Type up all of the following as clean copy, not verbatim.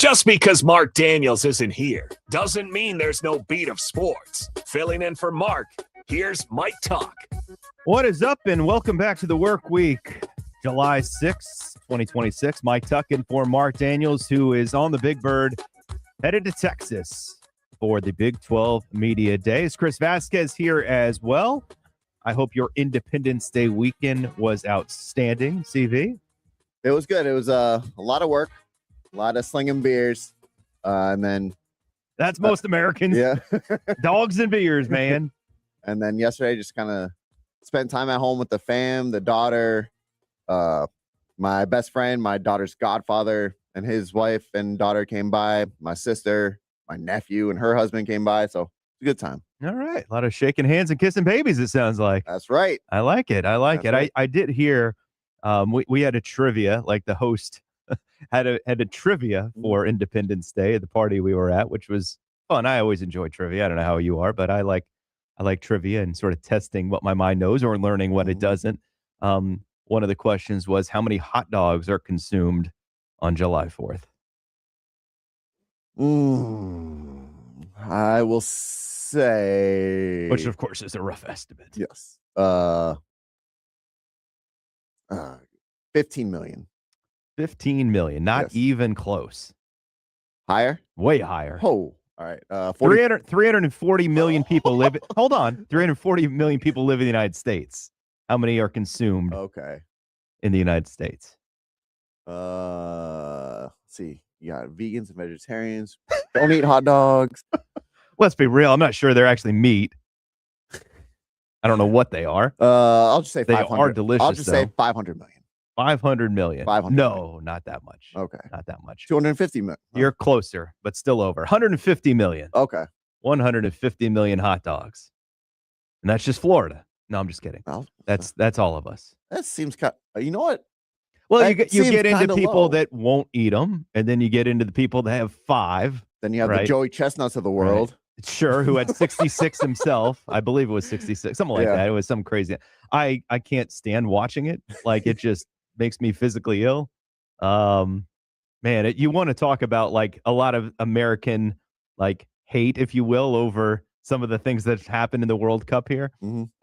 Just because Marc Daniels isn't here doesn't mean there's no beat of sports. Filling in for Marc, here's Mike Tuck. What is up, and welcome back to the work week, July 6th, 2026. Mike Tuck in for Marc Daniels, who is on the Big Bird, headed to Texas for the Big 12 Media Days. Chris Vasquez here as well. I hope your Independence Day weekend was outstanding, CV. It was good. It was a lot of work, a lot of slinging beers, and then that's most Americans. Yeah, dogs and beers, man. And then yesterday, just kind of spent time at home with the fam, the daughter, my best friend, my daughter's godfather, and his wife and daughter came by. My sister, my nephew, and her husband came by. So it's a good time. All right, a lot of shaking hands and kissing babies. It sounds like. That's right. I like it. That's right. I did hear. We had a trivia, like the host had a trivia for Independence Day at the party we were at, which was fun. I always enjoy trivia. I don't know how you are, but I like trivia and sort of testing what my mind knows or learning what it doesn't. One of the questions was, how many hot dogs are consumed on July 4th? I will say, which of course is a rough estimate. Yes. 15 million. 15 million. Not even close. Higher? Way higher. Oh, all right. 340 million people live. Hold on. 340 million people live in the United States. How many are consumed in the United States? Let's see. You got vegans and vegetarians. Don't eat hot dogs. Let's be real. I'm not sure they're actually meat. I don't know what they are. I'll just say they 500. are delicious. I'll just say 500 million. 500 million. 500 no, million. Not that much. Okay. Not that much. 250 million. You're closer, but still over. 150 million. Okay. 150 million hot dogs. And that's just Florida. No, I'm just kidding. Well, that's all of us. That seems kind of, you know what? Well, you get into people that won't eat them, and then you get into the people that have 5. Then you have the Joey Chestnuts of the world. Right. Sure, who had 66 himself. I believe it was 66, something like that. It was some crazy. I can't stand watching it. Like, it just makes me physically ill. Man, you want to talk about like a lot of American like hate, if you will, over some of the things that happened in the World Cup here. If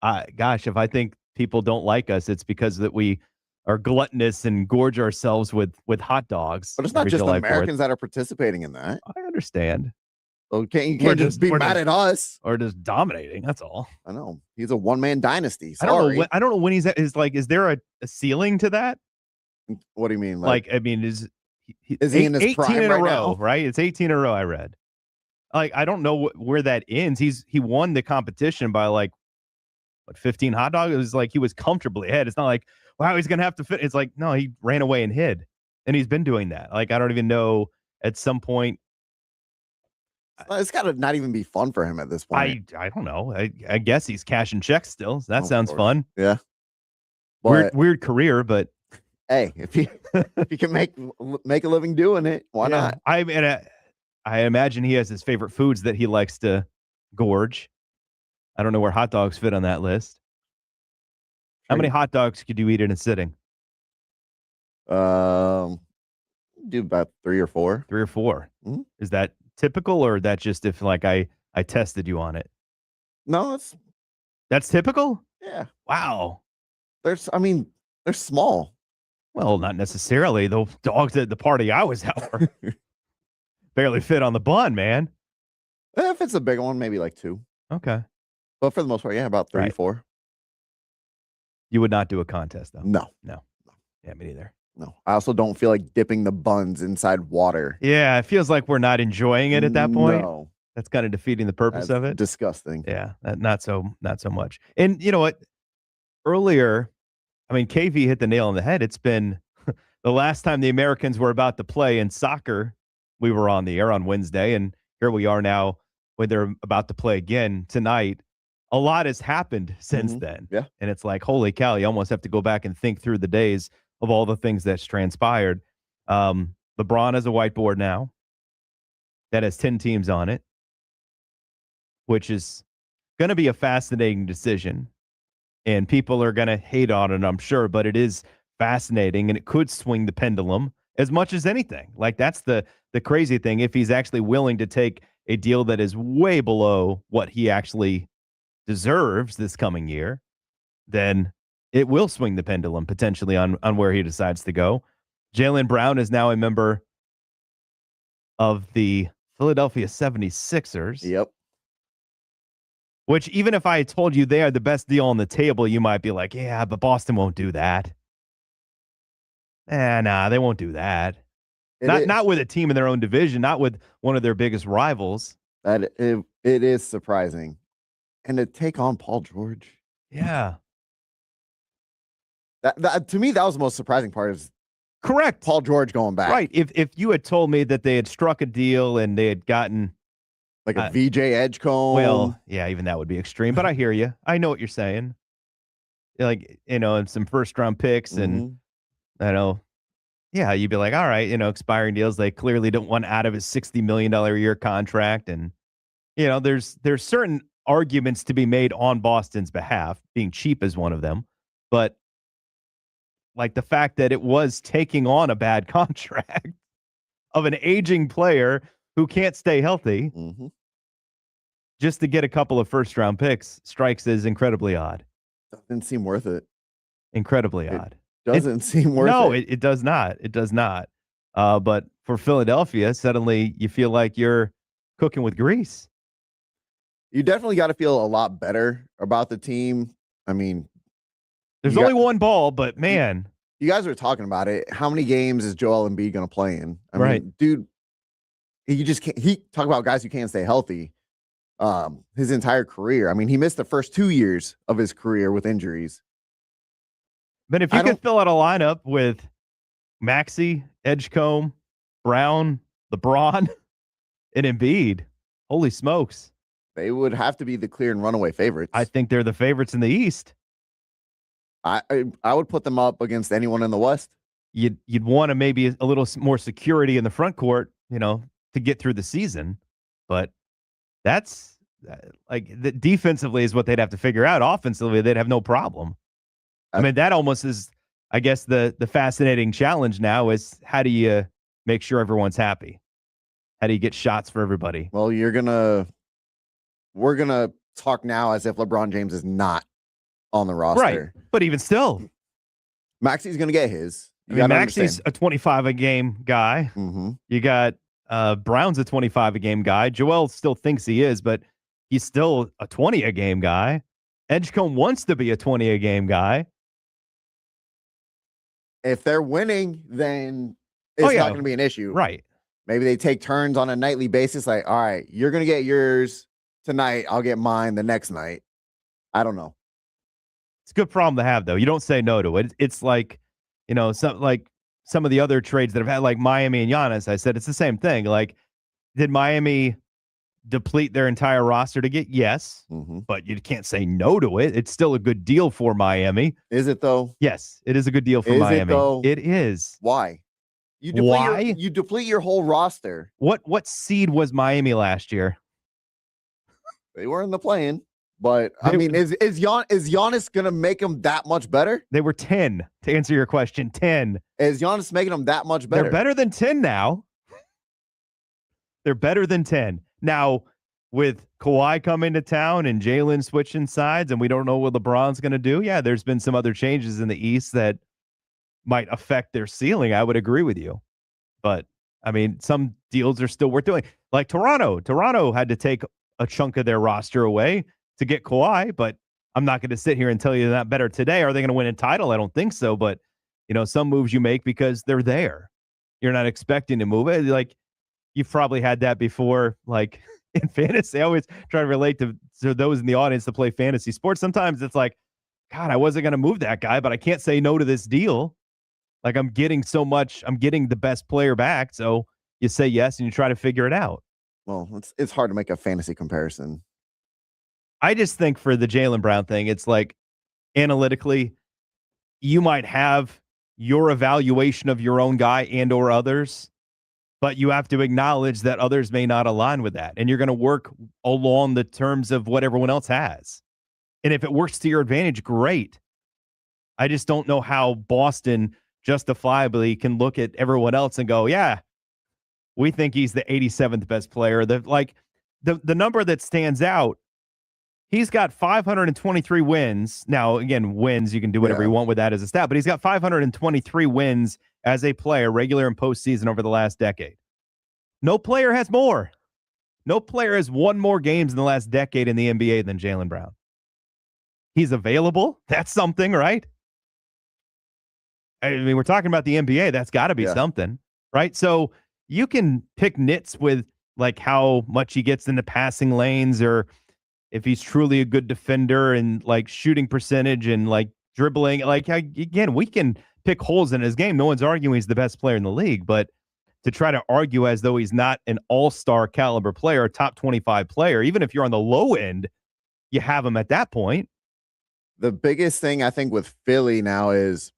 I think people don't like us, it's because that we are gluttonous and gorge ourselves with hot dogs. But it's not just Americans that are participating in that. I understand. Okay, you can't just be mad at us or just dominating. That's all. I know he's a one-man dynasty. Sorry. I don't know when he's at. Is there a ceiling to that? What do you mean? Like I mean, is he in his 18 prime in a right row? now? Right? It's 18 in a row. I read. Like, I don't know where that ends. He won the competition by like 15 hot dogs. It was like he was comfortably ahead. It's not like, wow, he's gonna have to fit. It's like, no, he ran away and hid, and he's been doing that. Like, I don't even know. At some point, it's got to not even be fun for him at this point. I don't know. I guess he's cashing checks still. So that sounds fun. Yeah. But, weird career, but hey, if you can make a living doing it, why not? I imagine he has his favorite foods that he likes to gorge. I don't know where hot dogs fit on that list. How many hot dogs could you eat in a sitting? Do about 3 or 4. 3 or 4. Mm-hmm. Is that typical, or that just if like I tested you on it? No, that's typical. Yeah. Wow. They're small. Well, not necessarily. The dogs at the party I was at were barely fit on the bun, man. If it's a big one, maybe like 2. Okay. But for the most part, yeah, about 3 or 4. You would not do a contest, though. No. Yeah, me neither. No, I also don't feel like dipping the buns inside water. Yeah, it feels like we're not enjoying it at that point. No. That's kind of defeating the purpose of it. Disgusting. Yeah, not so much. And you know what? Earlier, I mean, KV hit the nail on the head. It's been the last time the Americans were about to play in soccer. We were on the air on Wednesday, and here we are now when they're about to play again tonight. A lot has happened since then. Yeah. And it's like, holy cow, you almost have to go back and think through the days of all the things that's transpired. LeBron has a whiteboard now that has 10 teams on it, which is going to be a fascinating decision. And people are going to hate on it, I'm sure, but it is fascinating, and it could swing the pendulum as much as anything. Like, that's the crazy thing. If he's actually willing to take a deal that is way below what he actually deserves this coming year, then it will swing the pendulum potentially on where he decides to go. Jaylen Brown is now a member of the Philadelphia 76ers. Yep. Which, even if I told you they are the best deal on the table, you might be like, yeah, but Boston won't do that. Nah, they won't do that. Not with a team in their own division, not with one of their biggest rivals. It is surprising. And to take on Paul George. Yeah. That to me, that was the most surprising part is correct. Paul George going back. Right. If you had told me that they had struck a deal and they had gotten like a VJ Edgecombe. Well, yeah, even that would be extreme, but I hear you. I know what you're saying. Like, and some first round picks and I know. Yeah, you'd be like, all right, expiring deals. They clearly don't want out of his $60 million a year contract. And, there's certain arguments to be made on Boston's behalf. Being cheap is one of them. But like the fact that it was taking on a bad contract of an aging player who can't stay healthy just to get a couple of first round picks strikes as incredibly odd. Doesn't seem worth it. Incredibly odd. Doesn't seem worth it. No, it does not. It does not. But for Philadelphia, suddenly you feel like you're cooking with grease. You definitely got to feel a lot better about the team. I mean, there's only one ball, but man. You guys were talking about it. How many games is Joel Embiid going to play in? I mean, dude, you just can't. He talk about guys who can't stay healthy his entire career. I mean, he missed the first 2 years of his career with injuries. But if you could fill out a lineup with Maxey, Edgecombe, Brown, LeBron, and Embiid, holy smokes. They would have to be the clear and runaway favorites. I think they're the favorites in the East. I would put them up against anyone in the West. You'd want to maybe a little more security in the front court, to get through the season. But that's defensively is what they'd have to figure out. Offensively, they'd have no problem. I mean, that almost is, I guess, the fascinating challenge now is how do you make sure everyone's happy? How do you get shots for everybody? Well, we're going to talk now as if LeBron James is not on the roster. Right. But even still, Maxey's going to get his. Maxey's a 25 a game guy. You got Brown's a 25 a game guy. Joel still thinks he is, but he's still a 20 a game guy. Edgecombe wants to be a 20 a game guy. If they're winning, then it's not going to be an issue. Right. Maybe they take turns on a nightly basis. Like, all right, you're going to get yours tonight. I'll get mine the next night. I don't know. It's a good problem to have, though. You don't say no to it. It's like, some of the other trades that have had, like Miami and Giannis. I said it's the same thing. Like, did Miami deplete their entire roster to get? Yes, but you can't say no to it. It's still a good deal for Miami. Is it though? Yes, it is a good deal for Miami. It is. Why? You deplete your whole roster. What seed was Miami last year? They were in the play-in, but I mean, is Giannis gonna make them that much better? They were 10. To answer your question, 10. Is Giannis making them that much better? They're better than 10 now. They're better than 10 now. With Kawhi coming to town and Jaylen switching sides, and we don't know what LeBron's going to do. Yeah, there's been some other changes in the East that might affect their ceiling. I would agree with you. But, I mean, some deals are still worth doing. Like Toronto. Toronto had to take a chunk of their roster away to get Kawhi, but I'm not going to sit here and tell you they're not better today. Are they going to win a title? I don't think so. But, some moves you make because they're there. You're not expecting to move it. Like, you've probably had that before, like, in fantasy. I always try to relate to those in the audience that play fantasy sports. Sometimes it's like, God, I wasn't going to move that guy, but I can't say no to this deal. Like, I'm getting so much. I'm getting the best player back. So you say yes and you try to figure it out. Well, it's hard to make a fantasy comparison. I just think for the Jaylen Brown thing, it's like analytically, you might have your evaluation of your own guy and or others, but you have to acknowledge that others may not align with that. And you're going to work along the terms of what everyone else has. And if it works to your advantage, great. I just don't know how Boston justifiably can look at everyone else and go, yeah, we think he's the 87th best player. The number that stands out, he's got 523 wins. Now, again, wins, you can do whatever you want with that as a stat, but he's got 523 wins as a player, regular and postseason, over the last decade. No player has more. No player has won more games in the last decade in the NBA than Jaylen Brown. He's available. That's something, right? I mean, we're talking about the NBA. That's got to be something, right? So you can pick nits with like how much he gets in the passing lanes, or if he's truly a good defender and like shooting percentage and like dribbling. Like, again, we can pick holes in his game. No one's arguing he's the best player in the league, but to try to argue as though he's not an all-star caliber player, a top 25 player, even if you're on the low end, you have him at that point. The biggest thing I think with Philly now is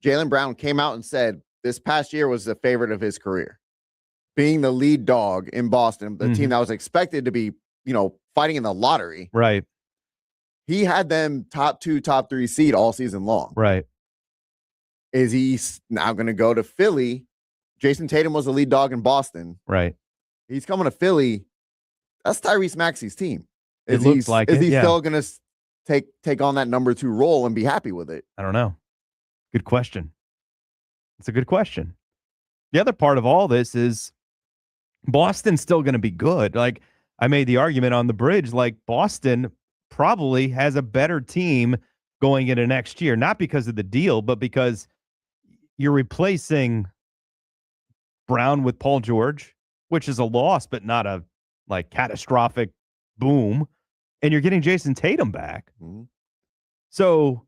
Jaylen Brown came out and said this past year was the favorite of his career. Being the lead dog in Boston, the team that was expected to be, fighting in the lottery. Right. He had them top 2, top 3 seed all season long. Right. Is he now going to go to Philly? Jason Tatum was the lead dog in Boston. Right. He's coming to Philly. That's Tyrese Maxey's team. It looks like Is he still going to take on that number 2 role and be happy with it? I don't know. Good question. It's a good question. The other part of all this is Boston's still going to be good. Like, I made the argument on the bridge, like Boston probably has a better team going into next year, not because of the deal, but because you're replacing Brown with Paul George, which is a loss, but not a like catastrophic boom. And you're getting Jason Tatum back. Mm-hmm. So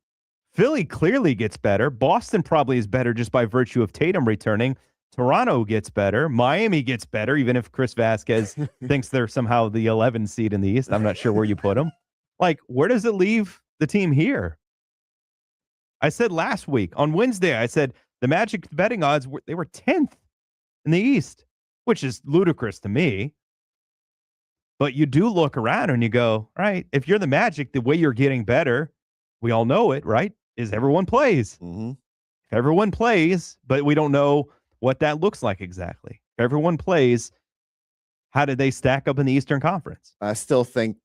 Philly clearly gets better. Boston probably is better just by virtue of Tatum returning. Toronto gets better. Miami gets better, even if Chris Vasquez thinks they're somehow the 11 seed in the East. I'm not sure where you put them. Like, where does it leave the team here? I said last week on Wednesday, I said the Magic betting odds they were 10th in the East, which is ludicrous to me. But you do look around and you go, all right, if you're the Magic, the way you're getting better, we all know it, right, is everyone plays. Mm-hmm. If everyone plays, but we don't know what that looks like exactly. If everyone plays, how did they stack up in the Eastern Conference? I still think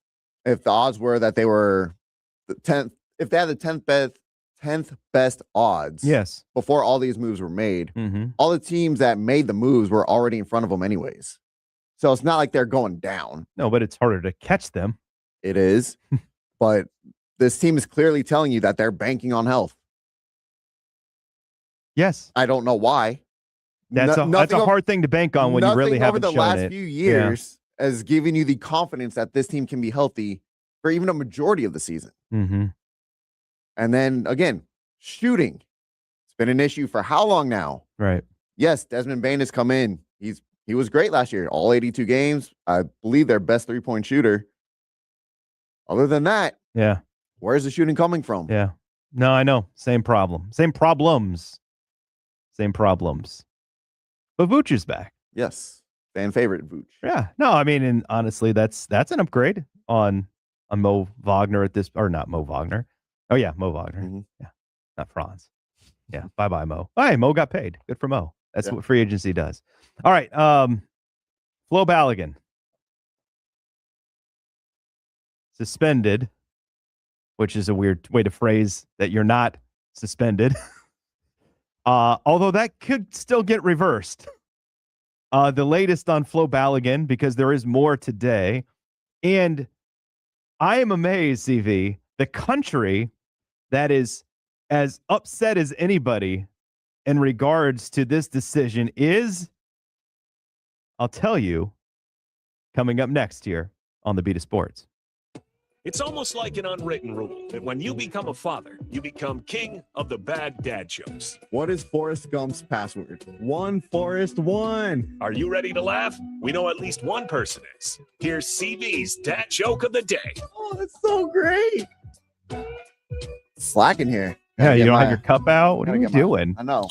if the odds were that they were the 10th, if they had the 10th best odds, yes, before all these moves were made, all the teams that made the moves were already in front of them anyways. So it's not like they're going down. No, but it's harder to catch them. It is. But this team is clearly telling you that they're banking on health. Yes. I don't know why. That's a hard thing to bank on when you really haven't shown it. Over the last few years has given you the confidence that this team can be healthy for even a majority of the season. Mm-hmm. And then, again, shooting. It's been an issue for how long now? Right. Yes, Desmond Bane has come in. He was great last year. All 82 games. I believe their best three-point shooter. Other than that, where's the shooting coming from? Yeah. No, I know. Same problem. Same problems. But Vooch is back. Yes. Fan favorite Vooch. Yeah. No, I mean, and honestly, that's an upgrade on Mo Wagner at this, or not Mo Wagner. Oh, yeah, Mo Wagner. Mm-hmm. Yeah. Not Franz. Yeah. Bye-bye, Mo. Hey, Mo got paid. Good for Mo. That's what free agency does. All right. Flo Balogun. Suspended, which is a weird way to phrase that you're not suspended. Although that could still get reversed. The latest on Flo Balogun, because there is more today. And I am amazed, CV, the country that is as upset as anybody in regards to this decision is, I'll tell you, coming up next here on the Beat of Sports. It's almost like an unwritten rule that when you become a father, you become king of the bad dad jokes. What is Forrest Gump's password? 1Forrest1. Are you ready to laugh? We know at least one person is. Here's CV's dad joke of the day. Oh, that's so great. Slacking here. Yeah, you don't have your cup out? What are you doing? I know.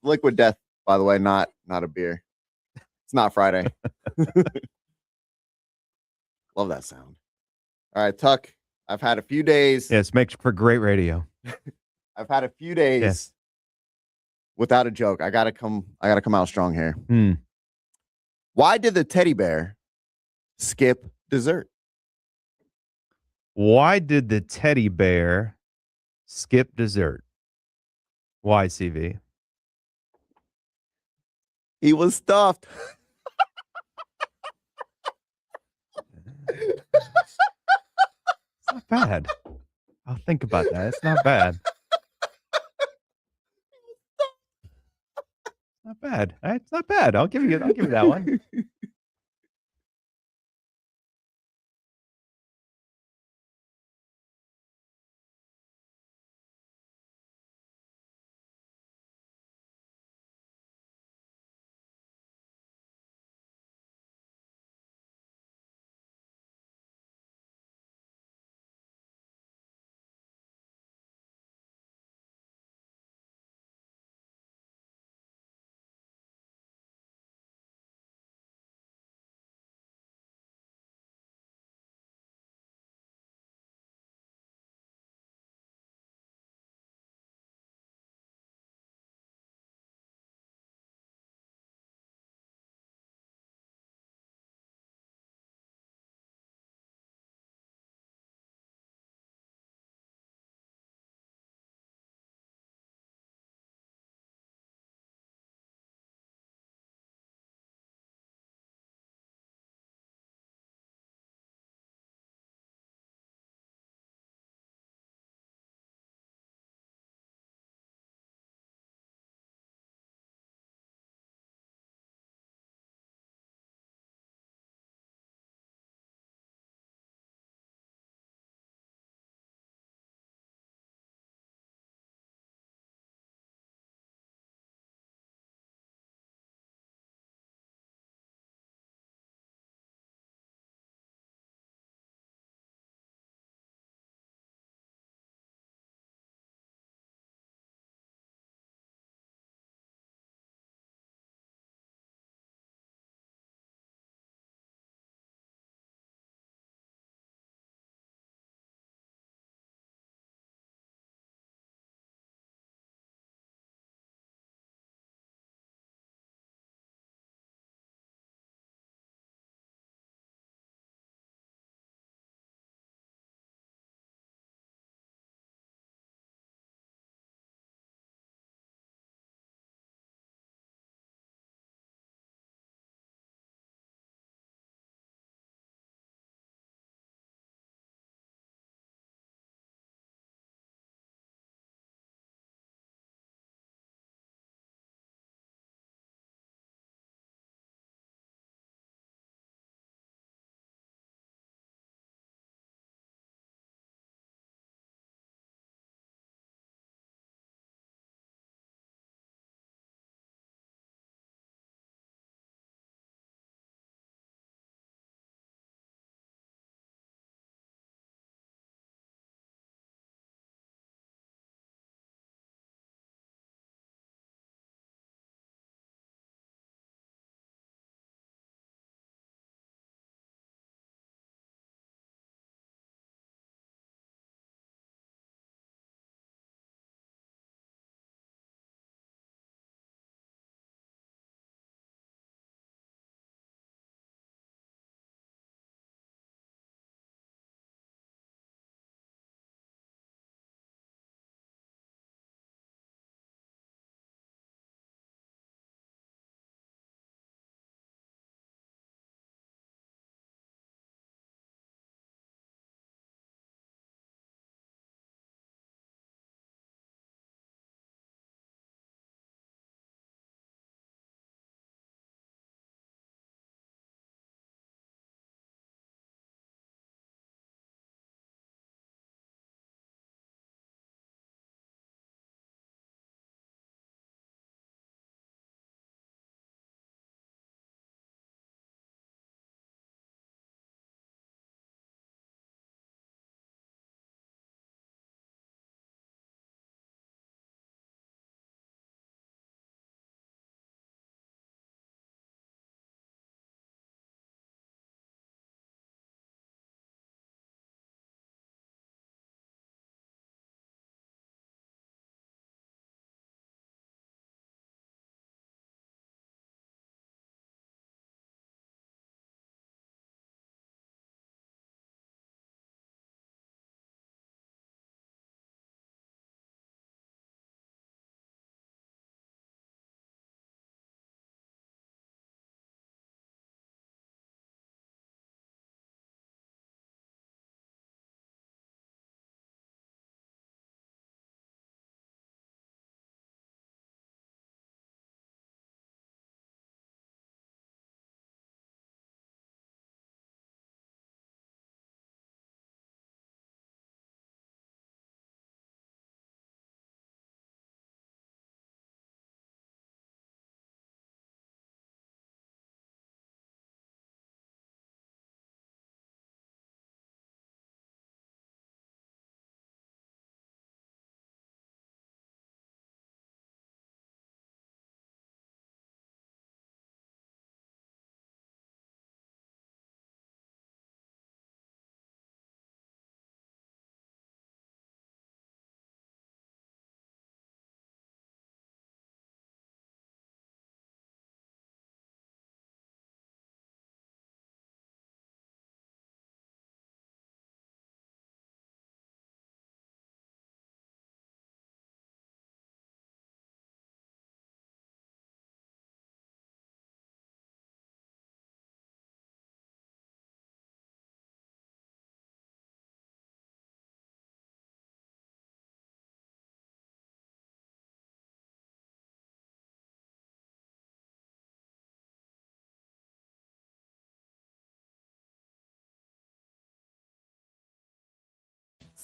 Liquid Death, by the way, not a beer. It's not Friday. Love that sound. All right, Tuck, I've had a few days. Yes, makes for great radio. I've had a few days without a joke, I gotta come out strong here. Hmm. Why did the teddy bear skip dessert? Why did the teddy bear skip dessert? Why, CV? He was stuffed. It's not bad. I'll think about that. It's not bad. Not bad. It's not bad. I'll give you that one.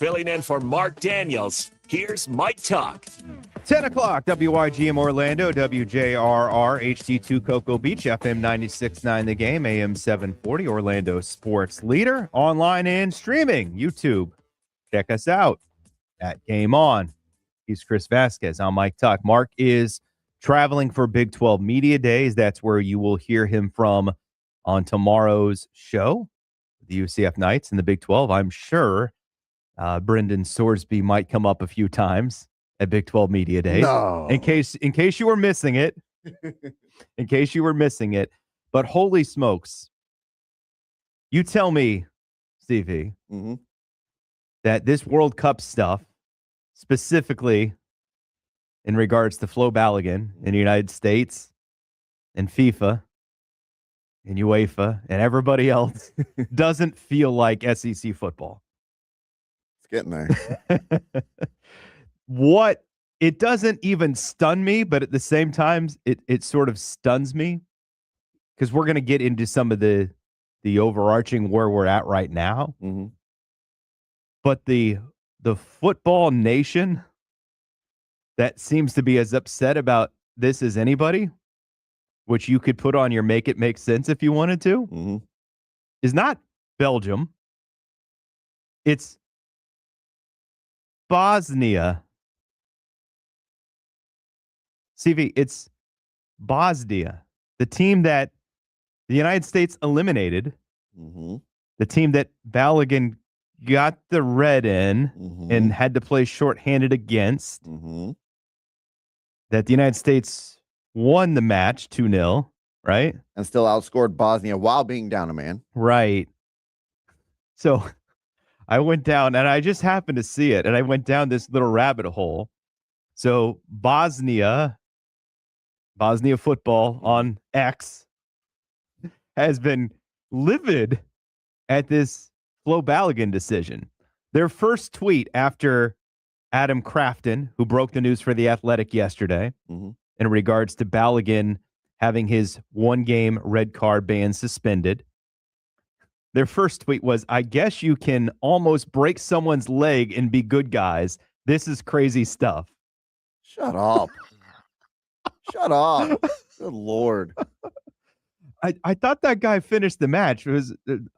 Filling in for Marc Daniels, here's Mike Tuck. 10 o'clock, WYGM Orlando, WJRR, HD2 Cocoa Beach, FM 96.9 The Game, AM 740, Orlando sports leader, online and streaming, YouTube. Check us out at Game On. He's Chris Vasquez. I'm Mike Tuck. Mark is traveling for Big 12 Media Days. That's where you will hear him from on tomorrow's show, the UCF Knights in the Big 12. I'm sure Brendan Sorsby might come up a few times at Big 12 Media Days. No. In case you were missing it. But holy smokes. You tell me, Stevie, that this World Cup stuff, specifically in regards to Flo Balogun in the United States and FIFA and UEFA and everybody else, doesn't feel like SEC football. It's getting there. What it doesn't even stun me, but at the same time, it sort of stuns me because we're going to get into some of the overarching where we're at right now. But the football nation that seems to be as upset about this as anybody, which you could put on your make it make sense if you wanted to, is not Belgium. It's Bosnia. CV, it's Bosnia, the team that the United States eliminated, the team that Balogun got the red in and had to play shorthanded against, that the United States won the match 2-0, right? And still outscored Bosnia while being down a man. Right. So I went down, and I just happened to see it, and I went down this little rabbit hole. So Bosnia football on X has been livid at this Flo Balogun decision. Their first tweet after Adam Crafton, who broke the news for The Athletic yesterday in regards to Balogun having his one-game red card ban suspended, their first tweet was, "I guess you can almost break someone's leg and be good guys. This is crazy stuff." Shut up. Shut up. Good Lord. I thought that guy finished the match.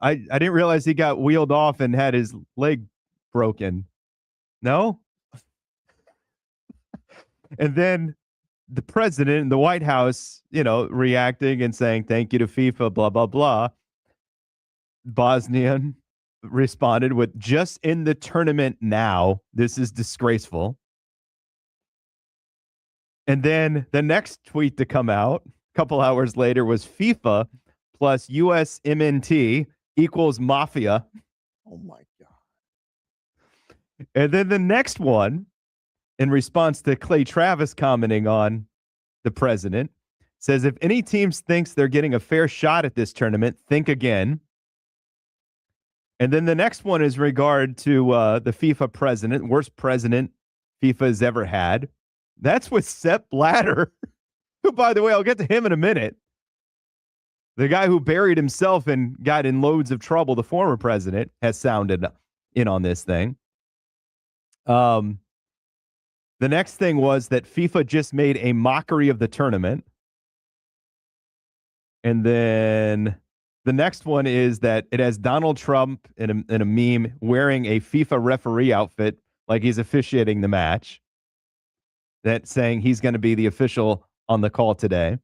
I didn't realize he got wheeled off and had his leg broken. No? And then the president in the White House, reacting and saying thank you to FIFA, blah, blah, blah. Bosnian responded with, "Just in the tournament now. This is disgraceful." And then the next tweet to come out a couple hours later was FIFA plus USMNT equals mafia. Oh, my God. And then the next one, in response to Clay Travis commenting on the president, says, "If any teams thinks they're getting a fair shot at this tournament, think again." And then the next one is regard to the FIFA president, worst president FIFA has ever had. That's with Sepp Blatter, who, by the way, I'll get to him in a minute. The guy who buried himself and got in loads of trouble, the former president, has sounded in on this thing. The next thing was that FIFA just made a mockery of the tournament. And then the next one is that it has Donald Trump in a meme wearing a FIFA referee outfit like he's officiating the match. That saying he's going to be the official on the call today.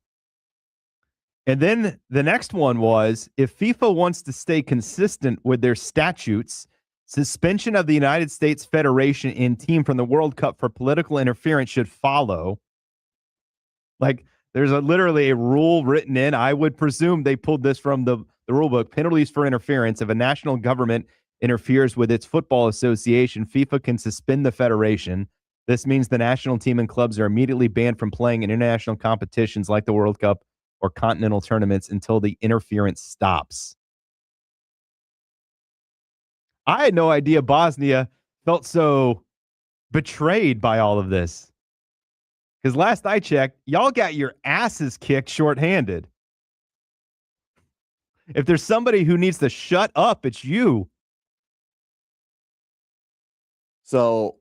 And then the next one was, if FIFA wants to stay consistent with their statutes, suspension of the United States Federation and team from the World Cup for political interference should follow. Like, there's literally a rule written in. I would presume they pulled this from the rule book. Penalties for interference. If a national government interferes with its football association, FIFA can suspend the federation. This means the national team and clubs are immediately banned from playing in international competitions like the World Cup or continental tournaments until the interference stops. I had no idea Bosnia felt so betrayed by all of this. Because last I checked, y'all got your asses kicked shorthanded. If there's somebody who needs to shut up, it's you. So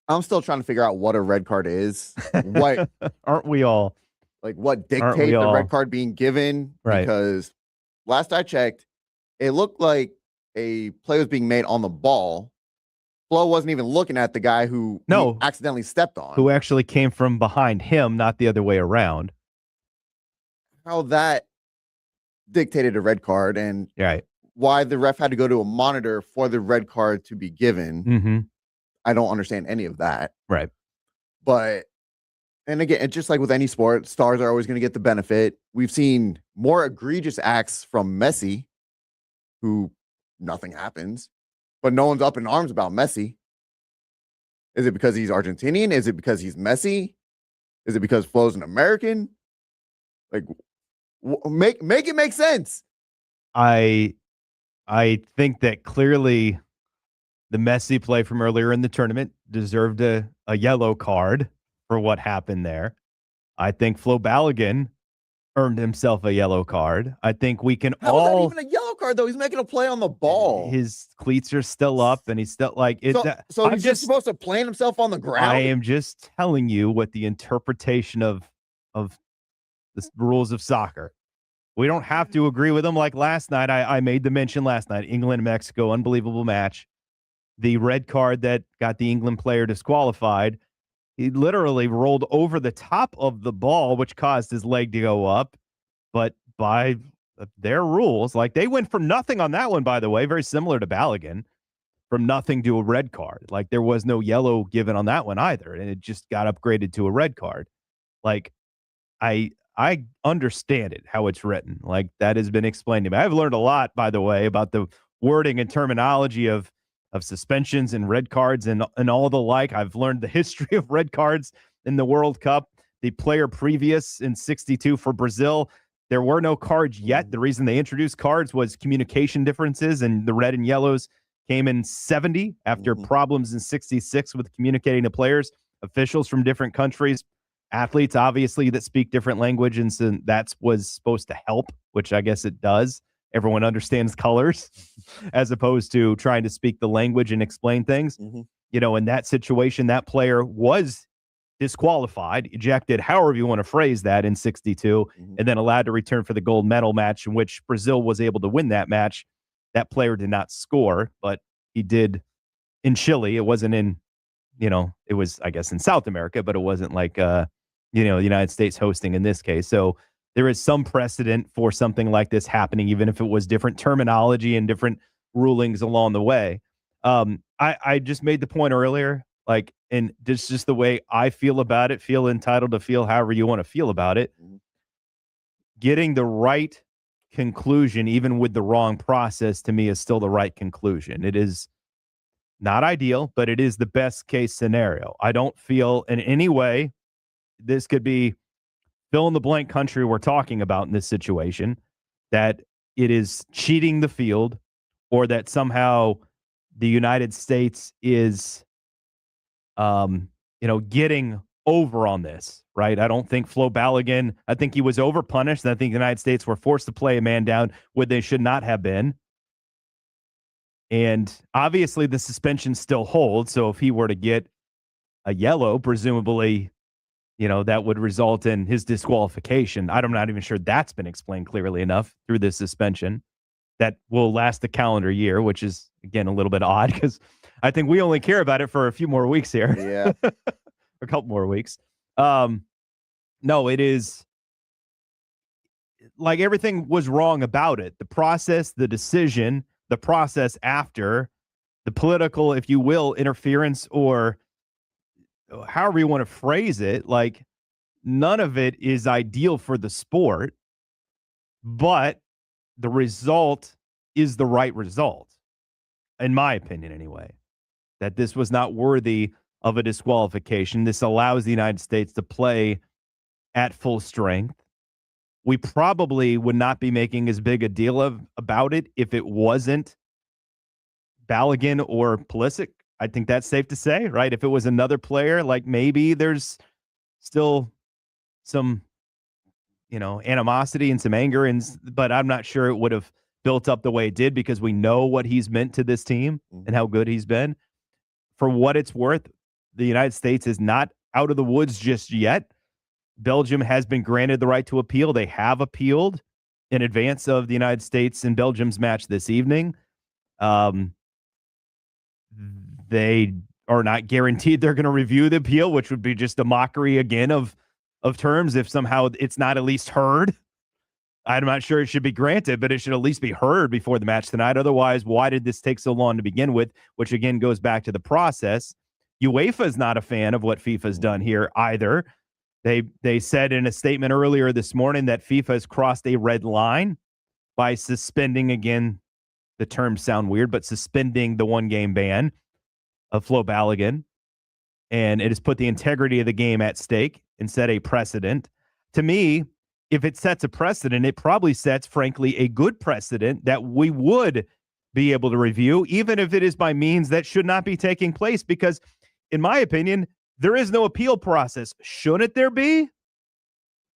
I'm still trying to figure out what a red card is. What Aren't we all? what Aren't we dictates the all? red card being given? Right. Because last I checked, it looked like a play was being made on the ball. Flo wasn't even looking at the guy who he accidentally stepped on. Who actually came from behind him, not the other way around. How that dictated a red card and why the ref had to go to a monitor for the red card to be given. I don't understand any of that. Right. But, and again, it's just like with any sport, stars are always going to get the benefit. We've seen more egregious acts from Messi, who nothing happens, but no one's up in arms about Messi. Is it because he's Argentinian? Is it because he's Messi? Is it because Flo's an American? Like, make it make sense. I think that clearly the Messi play from earlier in the tournament deserved a yellow card for what happened there. I think Flo Balogun earned himself a yellow card. I think we can How is that even a yellow card, though? He's making a play on the ball. His cleats are still up, and he's still like it. So he's just supposed to plant himself on the ground? I am just telling you what the interpretation of the rules of soccer. We don't have to agree with them. Like last night, I made the mention last night, England, Mexico, unbelievable match. The red card that got the England player disqualified, he literally rolled over the top of the ball, which caused his leg to go up. But by their rules, like they went from nothing on that one, by the way, very similar to Balogun, from nothing to a red card. Like there was no yellow given on that one either, and it just got upgraded to a red card. Like I understand it, how it's written. Like that has been explained to me. I've learned a lot, by the way, about the wording and terminology of suspensions and red cards and all the like. I've learned the history of red cards in the World Cup. The player previous in 62 for Brazil, there were no cards yet. The reason they introduced cards was communication differences, and the red and yellows came in 70 after problems in 66 with communicating to players, officials from different countries, athletes, obviously, that speak different language, and so that was supposed to help, which I guess it does. Everyone understands colors as opposed to trying to speak the language and explain things. You know, in that situation, that player was disqualified, ejected, however you want to phrase that, in 62, and then allowed to return for the gold medal match in which Brazil was able to win that match. That player did not score, but he did in Chile. It wasn't in, you know, it was, I guess, in South America, but it wasn't like, you know, the United States hosting in this case. So there is some precedent for something like this happening, even if it was different terminology and different rulings along the way. I just made the point earlier, like, and this is just the way I feel about it, feel entitled to feel however you want to feel about it. Getting the right conclusion, even with the wrong process, to me is still the right conclusion. It is not ideal, but it is the best case scenario. I don't feel in any way this could be fill in the blank country we're talking about in this situation, that it is cheating the field or that somehow the United States is, you know, getting over on this, right? I don't think Flo Balogun, I think he was overpunished. And I think the United States were forced to play a man down where they should not have been. And obviously the suspension still holds. So if he were to get a yellow, presumably, you know, that would result in his disqualification. I'm not even sure that's been explained clearly enough through this suspension that will last the calendar year, which is, again, a little bit odd because I think we only care about it for a few more weeks here. Yeah. A couple more weeks. No, it is like everything was wrong about it. The process, the decision, the process after, the political, if you will, interference, or however you want to phrase it, like none of it is ideal for the sport, but the result is the right result, in my opinion anyway, that this was not worthy of a disqualification. This allows the United States to play at full strength. We probably would not be making as big a deal about it if it wasn't Balogun or Pulisic. I think that's safe to say, right? If it was another player, like maybe there's still some, you know, animosity and some anger, but I'm not sure it would have built up the way it did because we know what he's meant to this team and how good he's been. for what it's worth, the United States is not out of the woods just yet. Belgium has been granted the right to appeal. They have appealed in advance of the United States and Belgium's match this evening. They are not guaranteed they're going to review the appeal, which would be just a mockery again of terms if somehow it's not at least heard. I'm not sure it should be granted, but it should at least be heard before the match tonight. Otherwise, why did this take so long to begin with? Which again goes back to the process. UEFA is not a fan of what FIFA's done here either. They said in a statement earlier this morning that FIFA has crossed a red line by suspending, again, the terms sound weird, but suspending the one-game ban of Flo Balogun. And it has put the integrity of the game at stake and set a precedent. To me, if it sets a precedent, it probably sets, frankly, a good precedent that we would be able to review, even if it is by means that should not be taking place. Because, in my opinion, there is no appeal process. Shouldn't there be?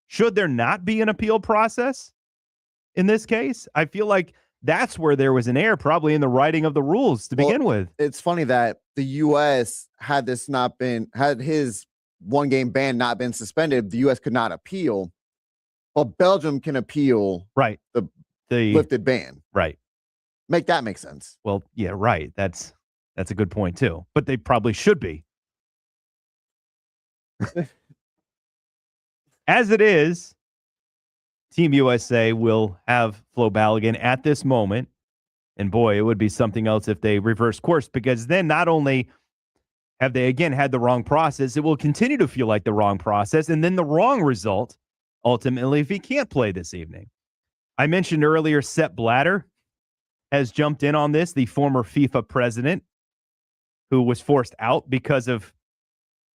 Should there not be an appeal process in this case? I feel like that's where there was an error, probably in the writing of the rules to begin with. It's funny that the U.S. had his one-game ban not been suspended, the U.S. could not appeal. Well, Belgium can appeal the lifted ban. Right. Make that make sense. Well, yeah, right. That's a good point, too. But they probably should be. As it is, Team USA will have Flo Balogun at this moment. And boy, it would be something else if they reverse course, because then not only have they, again, had the wrong process, it will continue to feel like the wrong process and then the wrong result, ultimately, if he can't play this evening. I mentioned earlier Sepp Blatter has jumped in on this, the former FIFA president who was forced out because of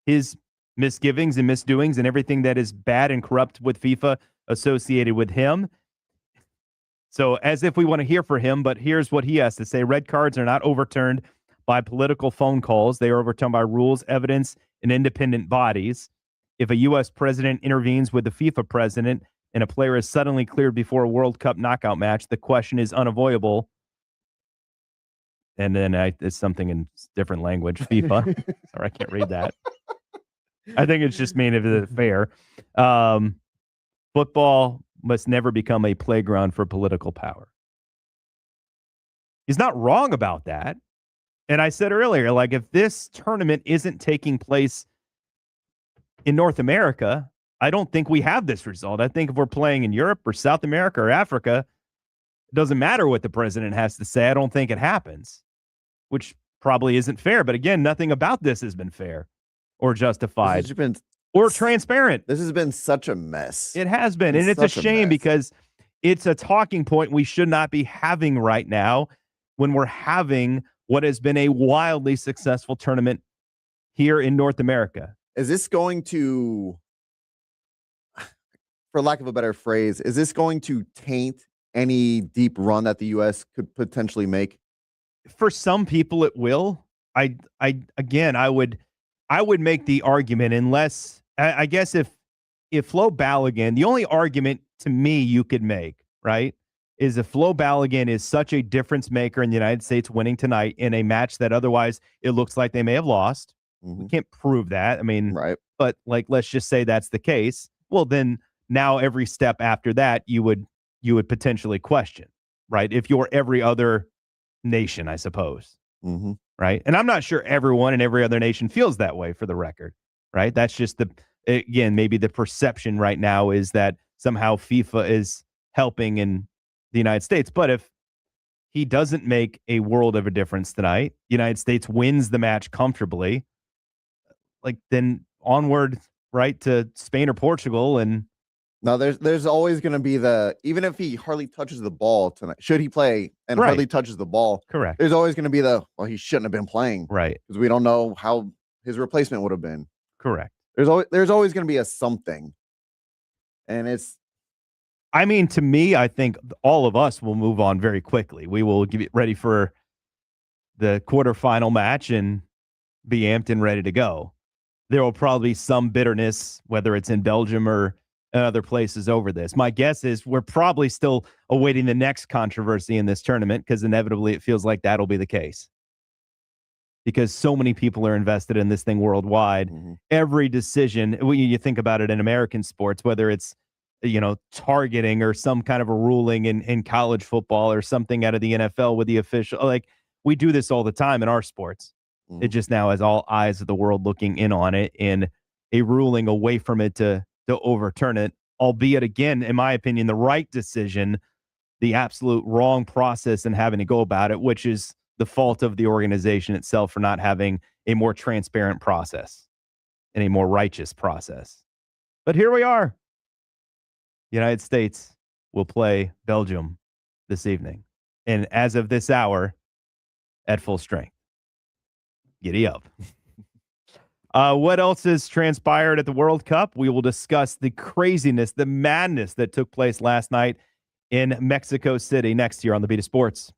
his misgivings and misdoings and everything that is bad and corrupt with FIFA associated with him. So as if we want to hear from him, but here's what he has to say. Red cards are not overturned by political phone calls. They are overturned by rules, evidence, and independent bodies. If a U.S. president intervenes with the FIFA president and a player is suddenly cleared before a World Cup knockout match, the question is unavoidable. And then it's something in different language, FIFA. Sorry, I can't read that. I think it's just mean if it's fair. Football must never become a playground for political power. He's not wrong about that. And I said earlier, like, if this tournament isn't taking place in North America, I don't think we have this result. I think if we're playing in Europe or South America or Africa, it doesn't matter what the president has to say. I don't think it happens, which probably isn't fair. But again, nothing about this has been fair or justified or transparent. This has been such a mess. It has been. And it's a shame because it's a talking point we should not be having right now when we're having what has been a wildly successful tournament here in North America. Is this going to, for lack of a better phrase, is this going to taint any deep run that the U.S. could potentially make? For some people, it will. I would make the argument, unless I guess if Flo Balogun, the only argument to me you could make, right, is if Flo Balogun is such a difference maker in the United States winning tonight in a match that otherwise it looks like they may have lost. We can't prove that. I mean, right. But like, let's just say that's the case. Well, then now every step after that, you would potentially question, right? If you're every other nation, I suppose. Right. And I'm not sure everyone in every other nation feels that way, for the record. Right. That's just again, maybe the perception right now is that somehow FIFA is helping in the United States. But if he doesn't make a world of a difference tonight, the United States wins the match comfortably, like, then onward, right, to Spain or Portugal. And no, there's always going to be even if he hardly touches the ball tonight, should he play and hardly touches the ball, correct, there's always going to be he shouldn't have been playing, right, because we don't know how his replacement would have been. Correct. There's always going to be a something. And it's, I mean, to me, I think all of us will move on very quickly. We will get ready for the quarterfinal match and be amped and ready to go. There will probably be some bitterness, whether it's in Belgium or other places, over this. My guess is we're probably still awaiting the next controversy in this tournament, because inevitably it feels like that'll be the case. because so many people are invested in this thing worldwide. Every decision, when you think about it in American sports, whether it's, targeting or some kind of a ruling in college football or something out of the NFL with the official, like we do this all the time in our sports. It just now has all eyes of the world looking in on it, and a ruling away from it to overturn it, albeit again, in my opinion, the right decision, the absolute wrong process and having to go about it, which is the fault of the organization itself for not having a more transparent process and a more righteous process. But here we are. The United States will play Belgium this evening. And as of this hour, at full strength. Giddy up. What else has transpired at the World Cup? We will discuss the craziness, the madness that took place last night in Mexico City next year on the Beat of Sports.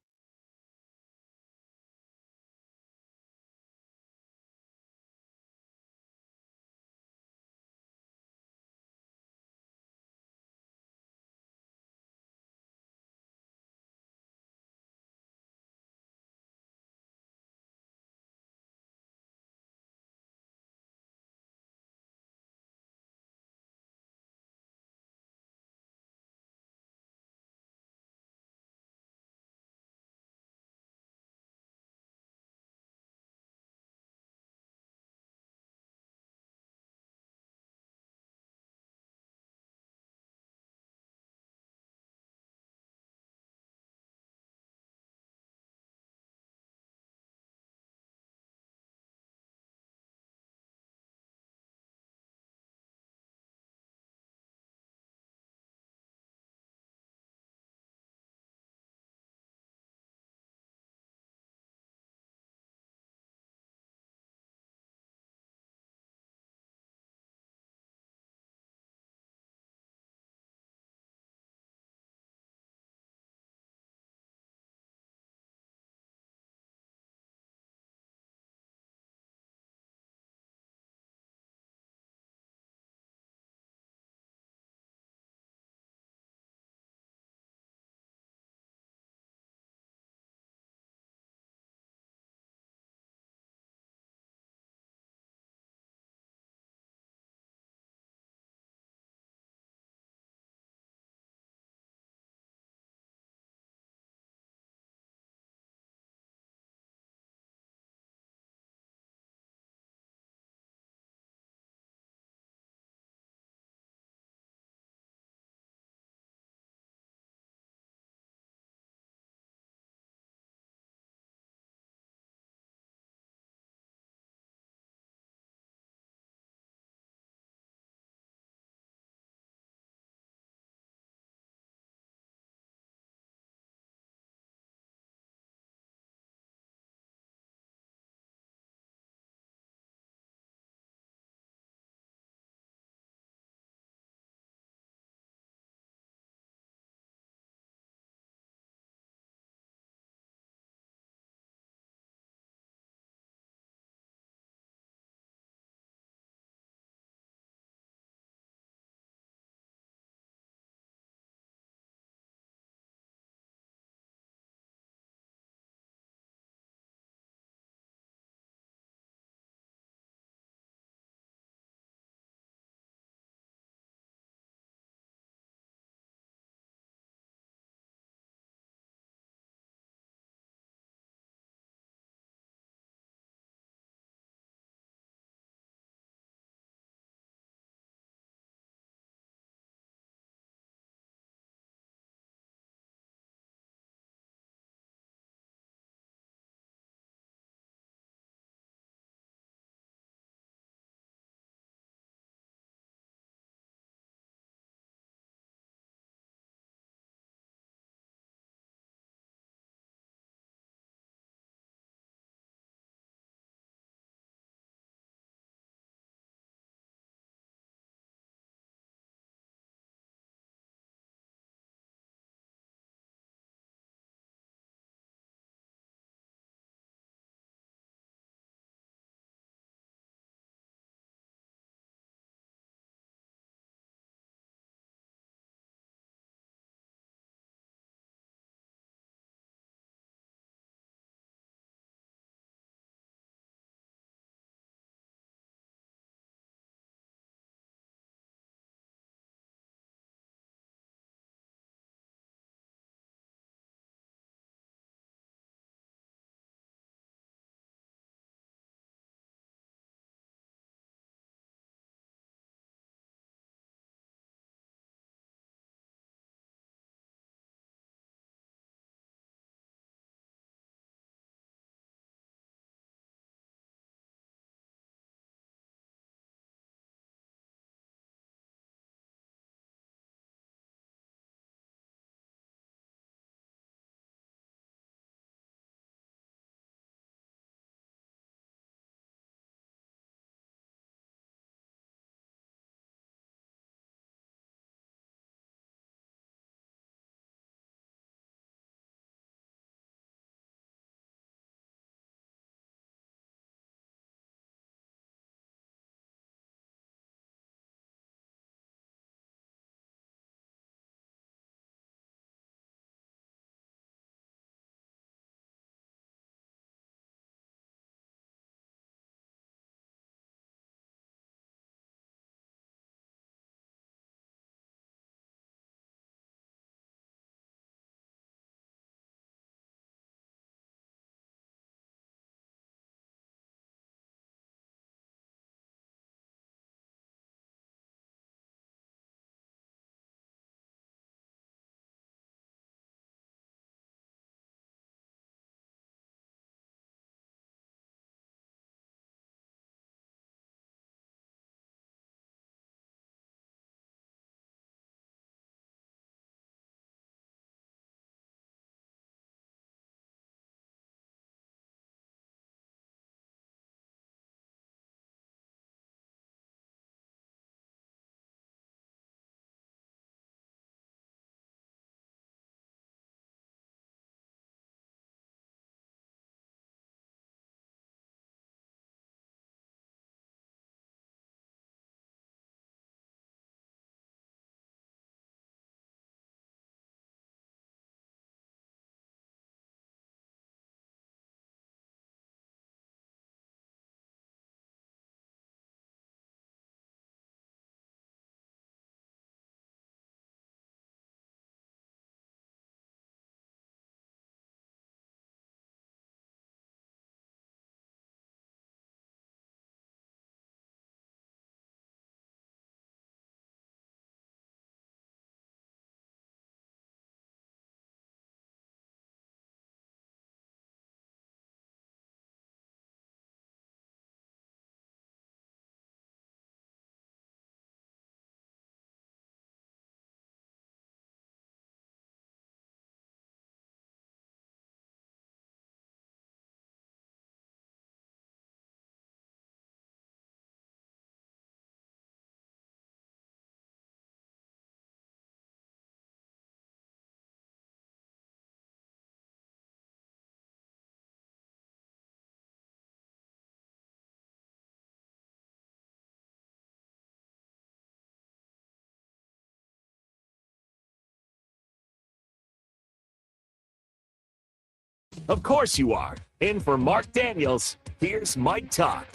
Of course you are. In for Marc Daniels, here's Mike Todd.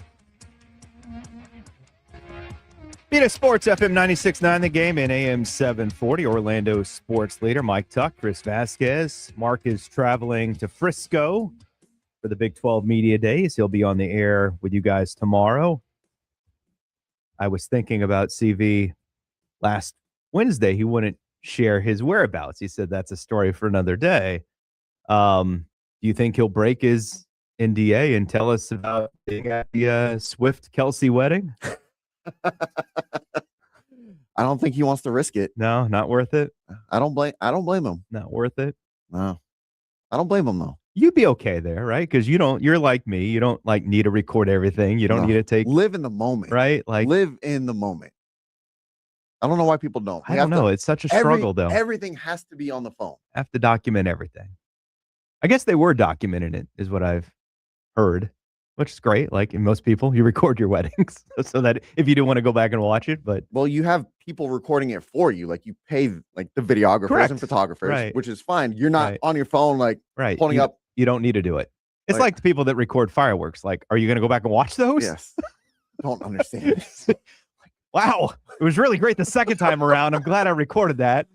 BOS Sports FM 96.9 The Game and AM 740. Orlando sports leader Mike Tuck, Chris Vasquez. Mark is traveling to Frisco for the Big 12 Media Days. He'll be on the air with you guys tomorrow. I was thinking about CV last Wednesday. He wouldn't share his whereabouts. He said that's a story for another day. Do you think he'll break his NDA and tell us about the Swift-Kelsey wedding? I don't think he wants to risk it. No, not worth it. I don't blame him. Not worth it. No. I don't blame him though. You'd be okay there, right? Because you're like me. You don't like need to record everything. You don't need to take live in the moment. Right? Like live in the moment. I don't know why people don't. I don't know. It's such a struggle though. Everything has to be on the phone. Have to document everything. I guess they were documenting it, is what I've heard, which is great. Like in most people, you record your weddings so that if you do want to go back and watch it, but well, you have people recording it for you. Like you pay like the videographers and photographers, which is fine. You're not on your phone, like pulling up. You don't need to do it. It's like the people that record fireworks. Like, are you going to go back and watch those? Yes. Don't understand. Wow. It was really great the second time around. I'm glad I recorded that.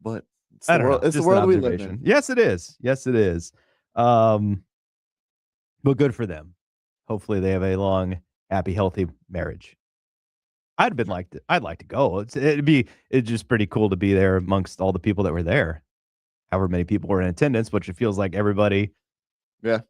But it's the world we live in. Yes, it is. Yes, it is. But good for them. Hopefully they have a long, happy, healthy marriage. I'd like to go. It's just pretty cool to be there amongst all the people that were there. However many people were in attendance, which it feels like everybody. Yeah.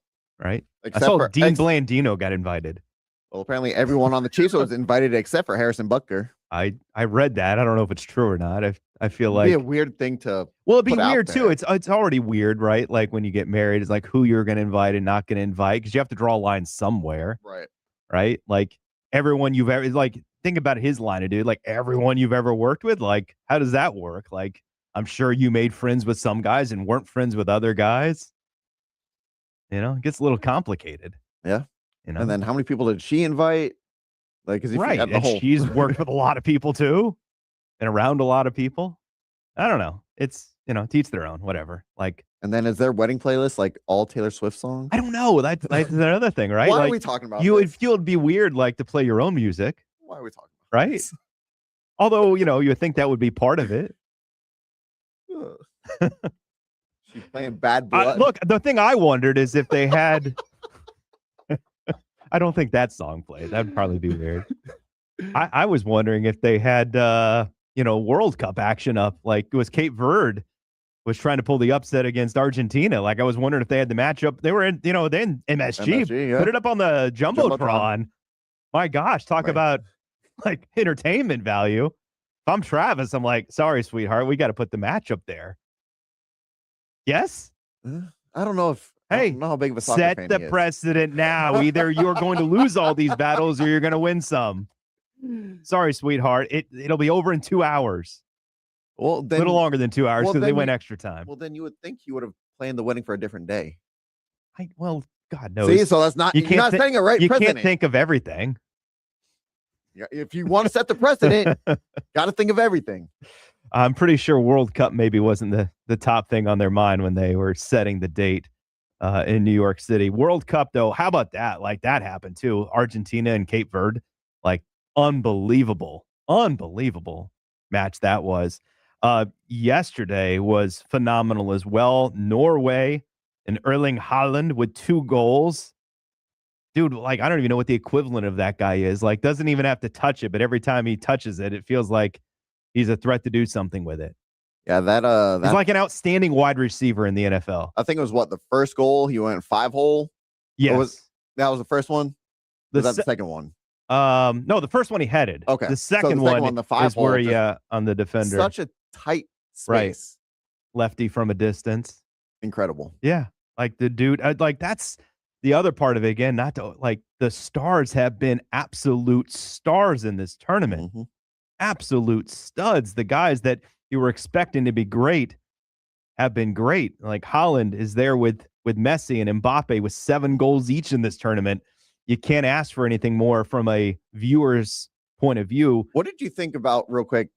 Right. Except I saw Dean Blandino got invited. Well, apparently everyone on the Chiefs was invited except for Harrison Butker. I read that. I don't know if it's true or not. I feel like it'd be a weird thing to. Well, it'd be weird too. It's already weird, right? Like when you get married, it's like who you're going to invite and not going to invite because you have to draw a line somewhere. Right. Right. Like everyone you've ever like. Think about his line of dude, like everyone you've ever worked with. Like, how does that work? Like, I'm sure you made friends with some guys and weren't friends with other guys. You know, it gets a little complicated. Yeah. You know, and then how many people did she invite? Like, because right, and she's worked with a lot of people too, and around a lot of people. I don't know. It's to each their own. Whatever. Like, and then is their wedding playlist like all Taylor Swift songs? I don't know. That's another thing, right? Why like, are we talking about? You would feel it'd be weird, like to play your own music. Why are we talking about right? This? Although, you think that would be part of it. She's playing Bad Blood. Look, the thing I wondered is if they had... I don't think that song played. That'd probably be weird. I was wondering if they had, World Cup action up. Like, it was Cape Verde was trying to pull the upset against Argentina. Like, I was wondering if they had the matchup. They were in, they in MSG. Put it up on the Jumbotron. My gosh, talk about like entertainment value. If I'm Travis, I'm like, sorry, sweetheart, we got to put the match up there. Yes? I don't know if I don't know how big of a soccer set fan the he is. precedent now. Either you're going to lose all these battles or you're going to win some. Sorry, sweetheart. It'll be over in 2 hours. Well, then, a little longer than 2 hours because they went extra time. Well, then you would think you would have planned the wedding for a different day. God knows. See, so that's not you're not setting a right precedent. You can't think of everything. Yeah, if you want to set the precedent, got to think of everything. I'm pretty sure World Cup maybe wasn't the top thing on their mind when they were setting the date in New York City. World Cup, though, how about that? Like, that happened, too. Argentina and Cape Verde. Like, unbelievable match that was. Yesterday was phenomenal as well. Norway and Erling Haaland with 2 goals. Dude, like, I don't even know what the equivalent of that guy is. Like, doesn't even have to touch it, but every time he touches it, it feels like he's a threat to do something with it. Yeah, he's like an outstanding wide receiver in the NFL. I think it was the first goal. He went 5-hole. Yes. That was the first one? Was that the second one? No, the first one he headed. Okay. The second one the 5 is where he on the defender. Such a tight space. Right. Lefty from a distance. Incredible. Yeah. Like the dude, that's the other part of it again, not to like the stars have been absolute stars in this tournament. Mm-hmm. Absolute studs. The guys that you were expecting to be great have been great. Like Haaland is there with Messi and Mbappe with 7 goals each in this tournament. You can't ask for anything more from a viewer's point of view. What did you think about, real quick,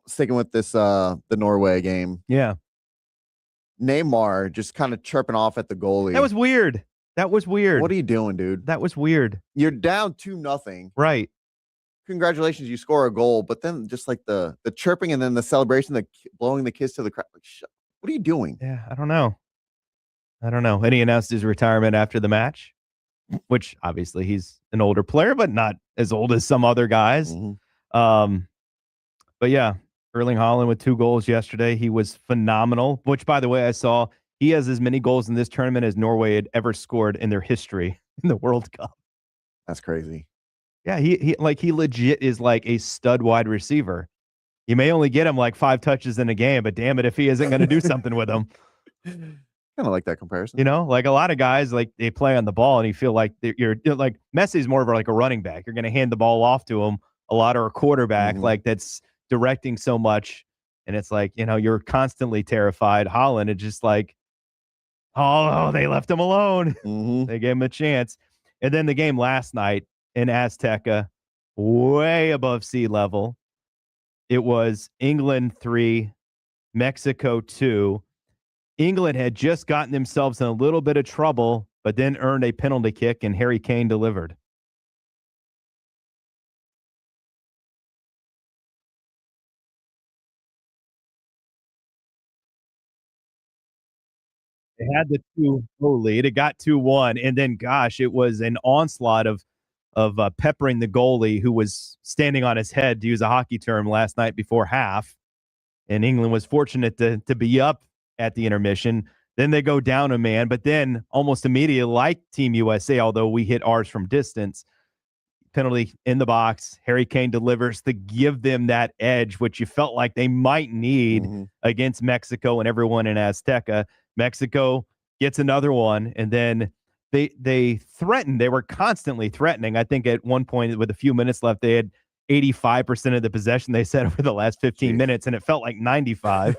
sticking with this the Norway game? Yeah. Neymar just kind of chirping off at the goalie. That was weird. That was weird. What are you doing, dude? That was weird. You're down 2-0. Right. Congratulations, you score a goal, but then just like the chirping and then the celebration, the blowing the kiss to the crowd. Like, what are you doing? Yeah, I don't know. And he announced his retirement after the match, which obviously he's an older player, but not as old as some other guys. But yeah, Erling Haaland with 2 goals yesterday. He was phenomenal, which, by the way, I saw he has as many goals in this tournament as Norway had ever scored in their history in the World Cup. That's crazy. Yeah, he legit is like a stud wide receiver. You may only get him like 5 touches in a game, but damn it if he isn't going to do something with them. Kind of like that comparison. You know, like a lot of guys, like they play on the ball and you feel like you're like Messi's more of like a running back. You're going to hand the ball off to him a lot, or a quarterback like that's directing so much. And it's like, you know, you're constantly terrified. Haaland, it's just like, oh, they left him alone. They gave him a chance. And then the game last night in Azteca, way above sea level. It was England 3, Mexico 2. England had just gotten themselves in a little bit of trouble, but then earned a penalty kick, and Harry Kane delivered. They had the 2-0 lead. It got 2-1, and then, gosh, it was an onslaught of peppering the goalie, who was standing on his head, to use a hockey term, last night before half. And England was fortunate to be up at the intermission. Then they go down a man, but then almost immediately, like Team USA, although we hit ours from distance, penalty in the box. Harry Kane delivers to give them that edge, which you felt like they might need against Mexico and everyone in Azteca. Mexico gets another one, and then they threatened. They were constantly threatening. I think at one point, with a few minutes left, they had 85% of the possession, they said, over the last 15 minutes, and it felt like 95.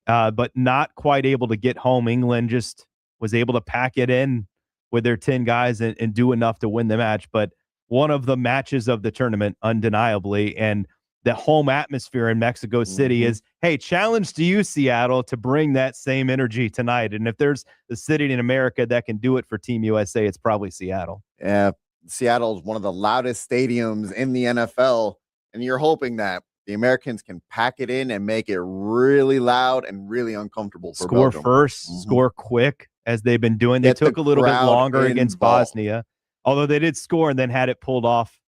But not quite able to get home. England just was able to pack it in with their 10 guys and do enough to win the match. But one of the matches of the tournament, undeniably, and the home atmosphere in Mexico City is, hey, challenge to you, Seattle, to bring that same energy tonight. And if there's a city in America that can do it for Team USA, it's probably Seattle. Yeah, Seattle is one of the loudest stadiums in the NFL, and you're hoping that the Americans can pack it in and make it really loud and really uncomfortable for Score Belgium. first, score quick, as they've been doing. They took a little bit longer against Bosnia, although they did score and then had it pulled off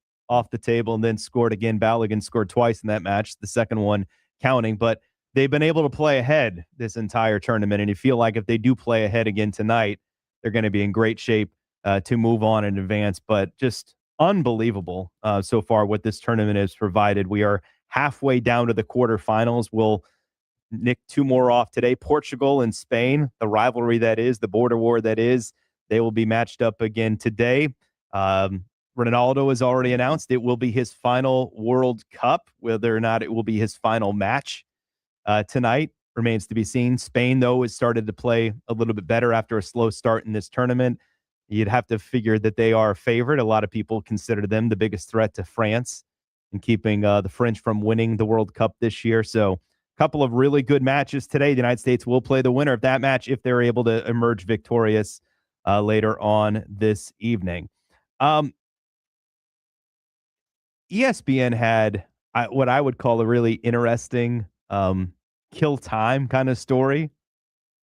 the table and then scored again. Balogun scored twice in that match, the second one counting. But they've been able to play ahead this entire tournament, and you feel like if they do play ahead again tonight, they're going to be in great shape to move on and advance. But just unbelievable so far what this tournament has provided. We are halfway down to the quarterfinals. We'll nick 2 more off today. Portugal and Spain, the rivalry that is, the border war that is, they will be matched up again today. Ronaldo has already announced it will be his final World Cup. Whether or not it will be his final match tonight remains to be seen. Spain, though, has started to play a little bit better after a slow start in this tournament. You'd have to figure that they are a favorite. A lot of people consider them the biggest threat to France and keeping the French from winning the World Cup this year. So a couple of really good matches today. The United States will play the winner of that match if they're able to emerge victorious later on this evening. ESPN had what I would call a really interesting kill time kind of story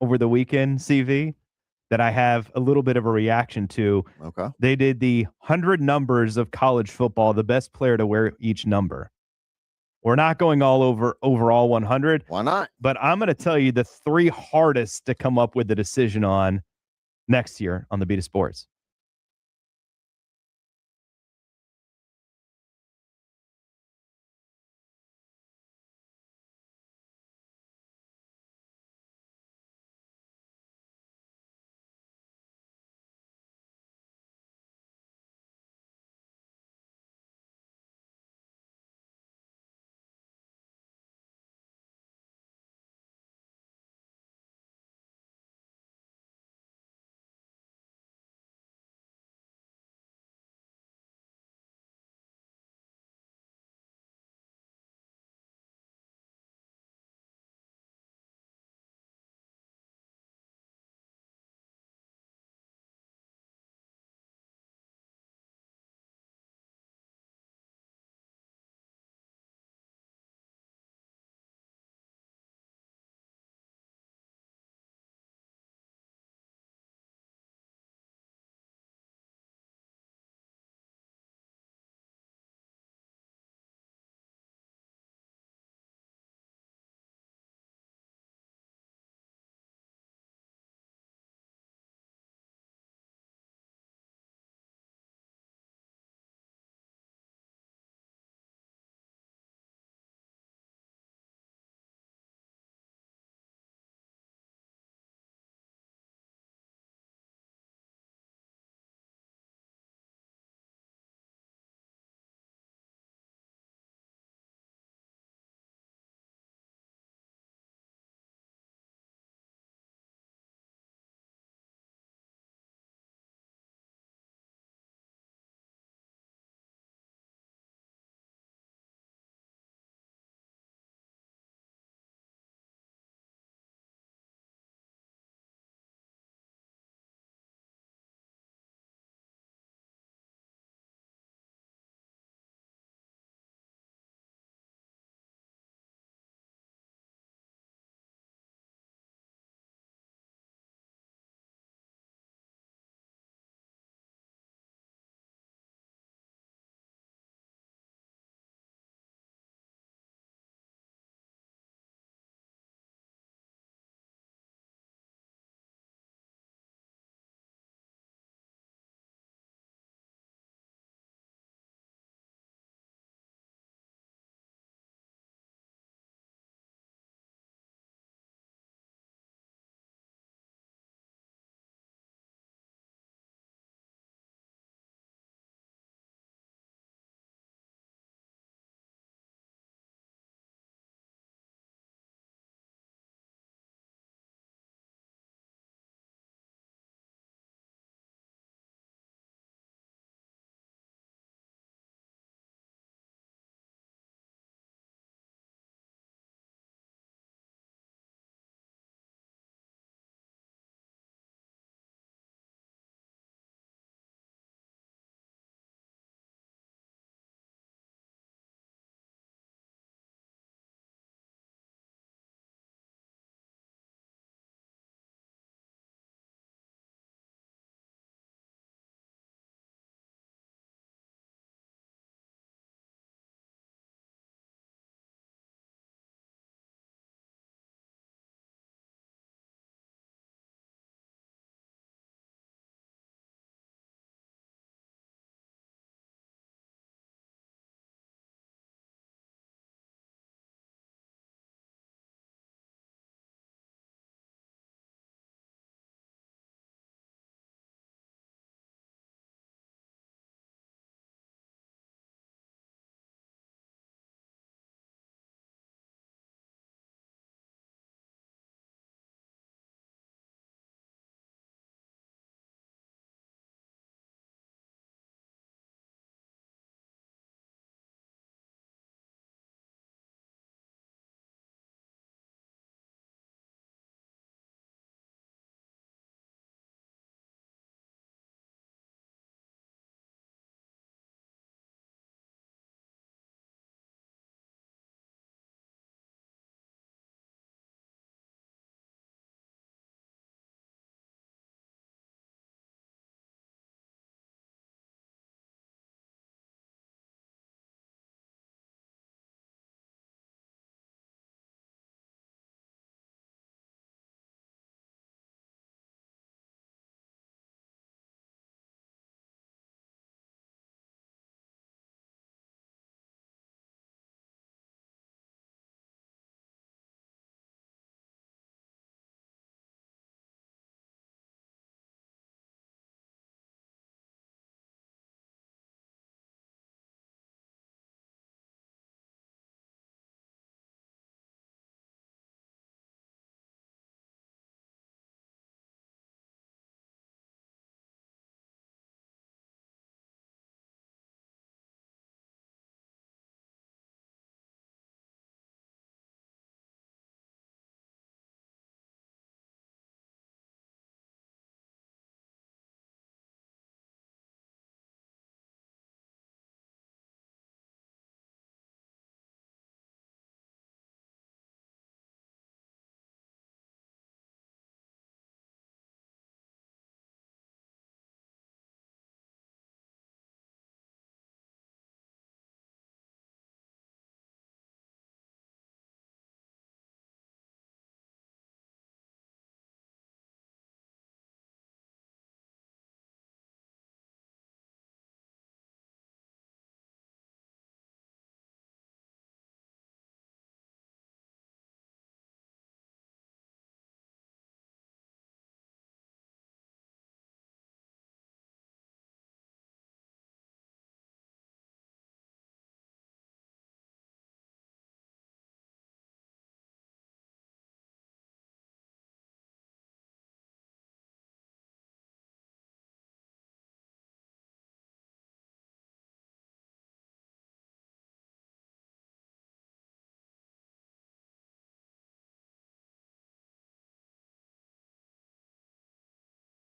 over the weekend, CV, that I have a little bit of a reaction to. Okay. They did the 100 numbers of college football, the best player to wear each number. We're not going all over overall 100. Why not? But I'm going to tell you the 3 hardest to come up with a decision on next year on the Beat of Sports.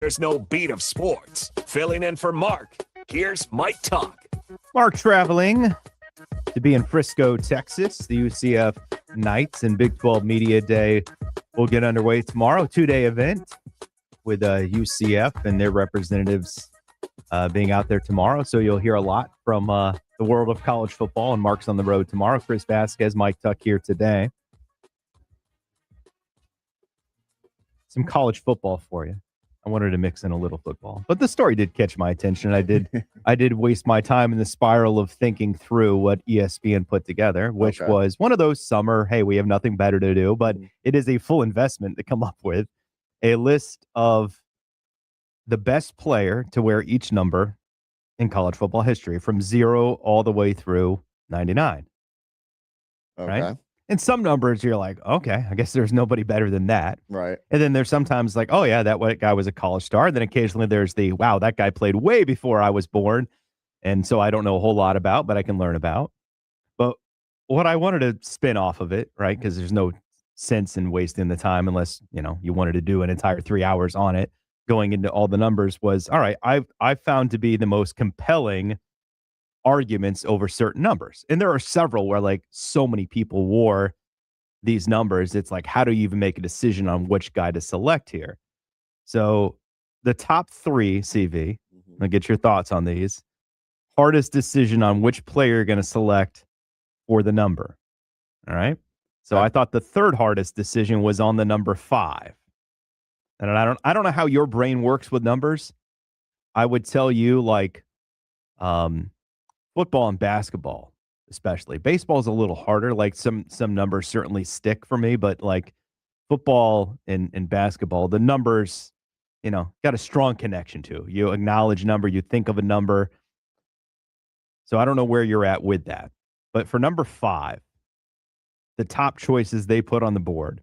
There's no beat of sports. Filling in for Mark, here's Mike Tuck. Mark traveling to be in Frisco, Texas. The UCF Knights and Big 12 Media Day will get underway tomorrow. 2-day event with UCF and their representatives being out there tomorrow. So you'll hear a lot from the world of college football, and Mark's on the road tomorrow. Chris Vasquez, Mike Tuck here today. Some college football for you. I wanted to mix in a little football, but the story did catch my attention. I did waste my time in the spiral of thinking through what ESPN put together, which was one of those summer, hey, we have nothing better to do, but it is a full investment to come up with a list of the best player to wear each number in college football history from 0 all the way through 99. Okay. Right? And some numbers you're like, okay, I guess there's nobody better than that. Right. And then there's sometimes like, oh, yeah, that guy was a college star. And then occasionally there's the, wow, that guy played way before I was born. And so I don't know a whole lot about, but I can learn about. But what I wanted to spin off of it, right, because there's no sense in wasting the time unless, you wanted to do an entire 3 hours on it, going into all the numbers was, all right, I've found to be the most compelling arguments over certain numbers. And there are several where like so many people wore these numbers. It's like, how do you even make a decision on which guy to select here? So the top 3, CV, I'll get your thoughts on these. Hardest decision on which player you're going to select for the number. All right. So I thought the third hardest decision was on the number 5. And I don't know how your brain works with numbers. I would tell you like, football and basketball, especially. Baseball is a little harder. Like some numbers certainly stick for me, but like football and basketball, the numbers, got a strong connection to. You acknowledge number, you think of a number. So I don't know where you're at with that. But for number 5, the top choices they put on the board,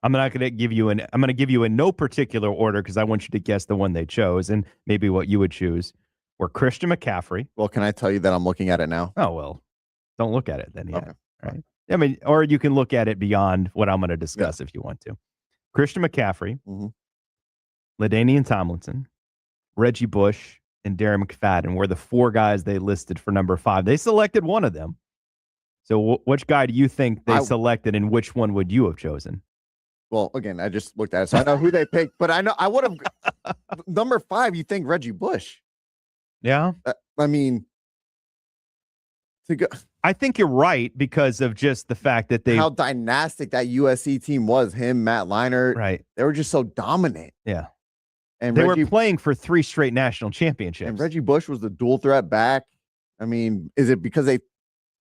I'm going to give you in no particular order because I want you to guess the one they chose and maybe what you would choose. Or Christian McCaffrey. Well, can I tell you that I'm looking at it now? Oh, well, don't look at it then yet. Okay. Right. I mean, or you can look at it beyond what I'm going to discuss if you want to. Christian McCaffrey, LaDainian Tomlinson, Reggie Bush, and Darren McFadden were the 4 guys they listed for number 5. They selected one of them. So which guy do you think they selected and which one would you have chosen? Well, again, I just looked at it, so I know who they picked, but I would have number 5, you think Reggie Bush. Yeah. I mean, I think you're right because of just the fact that how dynastic that USC team was. Him, Matt Leinart. Right. They were just so dominant. Yeah. And they were playing for 3 straight national championships. And Reggie Bush was the dual threat back. I mean, is it because I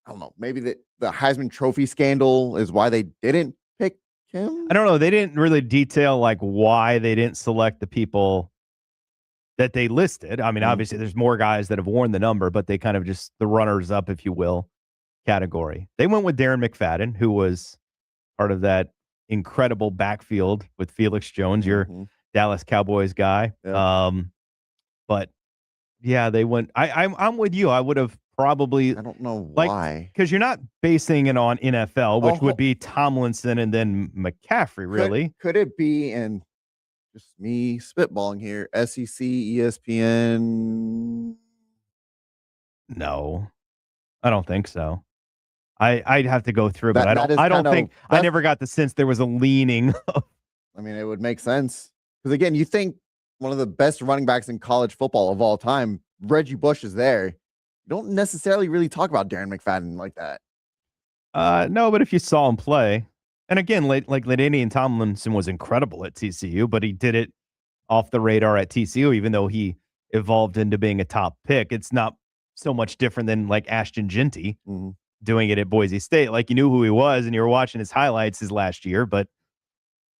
don't know, maybe the Heisman Trophy scandal is why they didn't pick him? I don't know. They didn't really detail like why they didn't select the people that they listed. I mean, obviously there's more guys that have worn the number, but they kind of just the runners up, if you will, category. They went with Darren McFadden, who was part of that incredible backfield with Felix Jones, your Dallas Cowboys guy. Yeah. But yeah, they went, I'm with you. I would have probably, I don't know why, because you're not basing it on NFL, which would be Tomlinson and then McCaffrey, really. Could it be, and just me spitballing here, SEC, ESPN? No, I don't think so. I'd have to go through, but I never got the sense there was a leaning. I mean, it would make sense. Because again, you think one of the best running backs in college football of all time, Reggie Bush, is there. You don't necessarily really talk about Darren McFadden like that. No, but if you saw him play, and again, like LaDainian Tomlinson was incredible at TCU, but he did it off the radar at TCU, even though he evolved into being a top pick. It's not so much different than like Ashton Genty doing it at Boise State. Like you knew who he was and you were watching his highlights his last year, but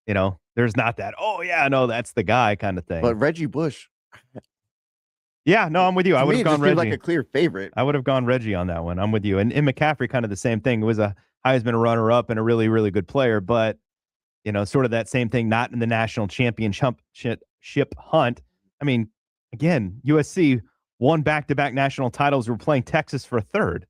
there's not that, oh yeah, no, that's the guy kind of thing. But Reggie Bush. Yeah, no, I'm with you. I would have gone Reggie. Like a clear favorite. I would have gone Reggie on that one. I'm with you. And McCaffrey, kind of the same thing. It was a Heisman runner-up and a really, really good player, but sort of that same thing, not in the national championship hunt. I mean, again, USC won back-to-back national titles. We're playing Texas for a third.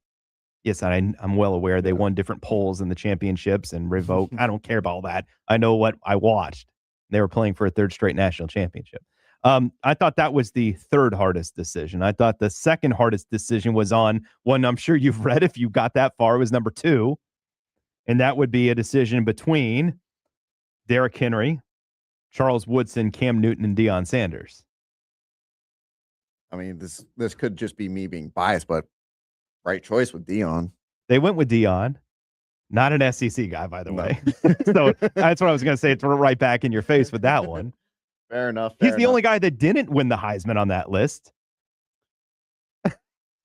Yes, I'm well aware they won different polls in the championships and revoked. I don't care about all that. I know what I watched. They were playing for a third straight national championship. I thought that was the third hardest decision. I thought the second hardest decision was on one I'm sure you've read if you got that far, was number 2. And that would be a decision between Derrick Henry, Charles Woodson, Cam Newton, and Deion Sanders. I mean, this could just be me being biased, but right choice with Deion. They went with Deion, not an SEC guy, by the way. So that's what I was going to say. It's right back in your face with that one. Fair enough. He's the only guy that didn't win the Heisman on that list.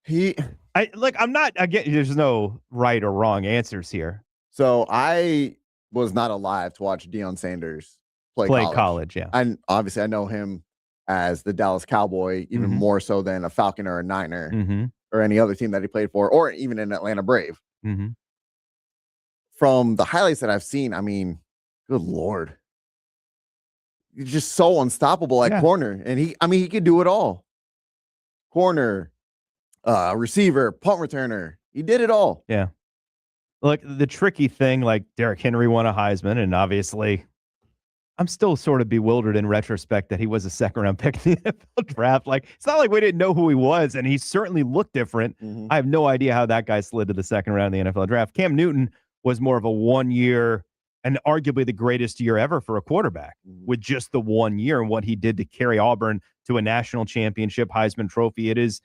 I'm not, again, there's no right or wrong answers here. So I was not alive to watch Deion Sanders play college. Yeah. And obviously I know him as the Dallas Cowboy, even more so than a Falcon or a Niner or any other team that he played for, or even an Atlanta Brave. From the highlights that I've seen, I mean, good Lord. He's just so unstoppable at corner. And he could do it all. Corner, receiver, punt returner. He did it all. Yeah. Like the tricky thing, like Derrick Henry won a Heisman, and obviously I'm still sort of bewildered in retrospect that he was a second-round pick in the NFL draft. Like, it's not like we didn't know who he was, and he certainly looked different. I have no idea how that guy slid to the second round of the NFL draft. Cam Newton was more of a 1 year and arguably the greatest year ever for a quarterback with just the 1 year and what he did to carry Auburn to a national championship, Heisman Trophy. It is,